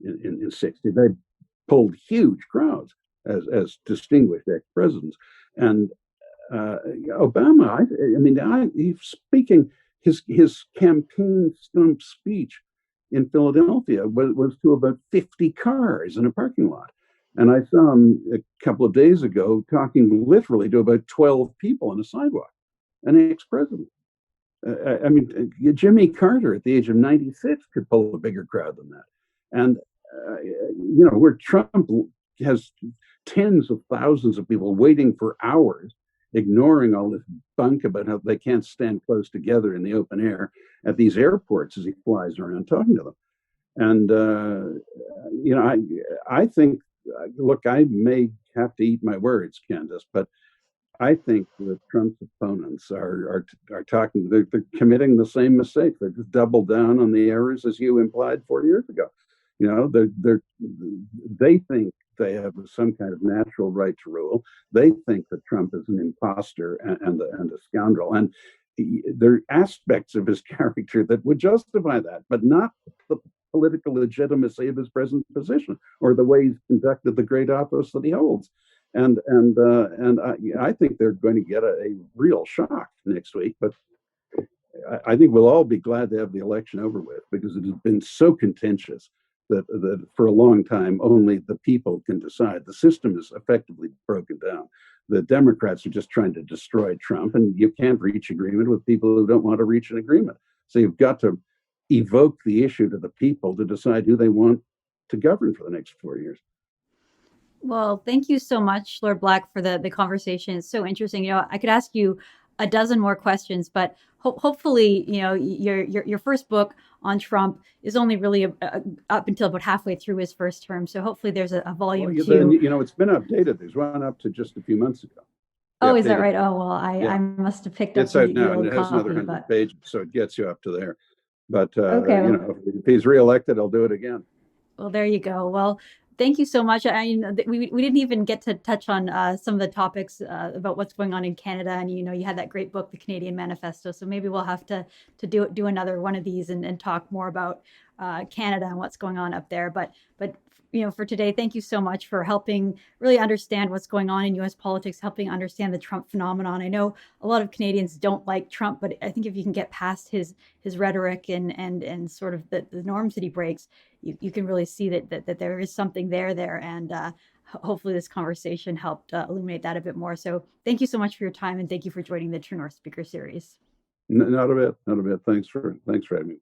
in '60, they pulled huge crowds as distinguished ex-presidents. And Obama, he's speaking, his campaign stump speech in Philadelphia was to about 50 cars in a parking lot. And I saw him a couple of days ago talking literally to about 12 people on a sidewalk, an ex-president. Jimmy Carter at the age of 96 could pull a bigger crowd than that. And, where Trump has tens of thousands of people waiting for hours, ignoring all this bunk about how they can't stand close together in the open air at these airports as he flies around talking to them. And, I think, look, I may have to eat my words, Candice, but I think that Trump's opponents are talking, they're committing the same mistake. They're just double down on the errors as you implied 4 years ago. They think they have some kind of natural right to rule. They think that Trump is an imposter and a scoundrel. And there are aspects of his character that would justify that, but not the political legitimacy of his present position or the way he's conducted the great office that he holds. And I think they're going to get a real shock next week. But I think we'll all be glad to have the election over with, because it has been so contentious that for a long time only the people can decide. The system is effectively broken down. The Democrats are just trying to destroy Trump, and you can't reach agreement with people who don't want to reach an agreement. So you've got to evoke the issue to the people to decide who they want to govern for the next 4 years. Well, thank you so much, Lord Black, for the conversation. It's so interesting. I could ask you a dozen more questions, but hopefully, your first book on Trump is only really up until about halfway through his first term. So hopefully there's a volume two. It's been updated. There's one up to just a few months ago. Oh, is that right? Oh, well, I must have picked up it's out now, and it has another 100 pages, so it gets you up to there. But okay, if he's reelected, I'll do it again. Well, there you go. Well, thank you so much. We didn't even get to touch on some of the topics about what's going on in Canada, and you had that great book, The Canadian Manifesto. So maybe we'll have to do another one of these and talk more about Canada and what's going on up there. But for today, thank you so much for helping really understand what's going on in U.S. politics, helping understand the Trump phenomenon. I know a lot of Canadians don't like Trump, but I think if you can get past his rhetoric and sort of the norms that he breaks, you can really see that there is something there, and hopefully this conversation helped illuminate that a bit more. So thank you so much for your time, and thank you for joining the True North Speaker Series. Not a bit. Thanks for having me.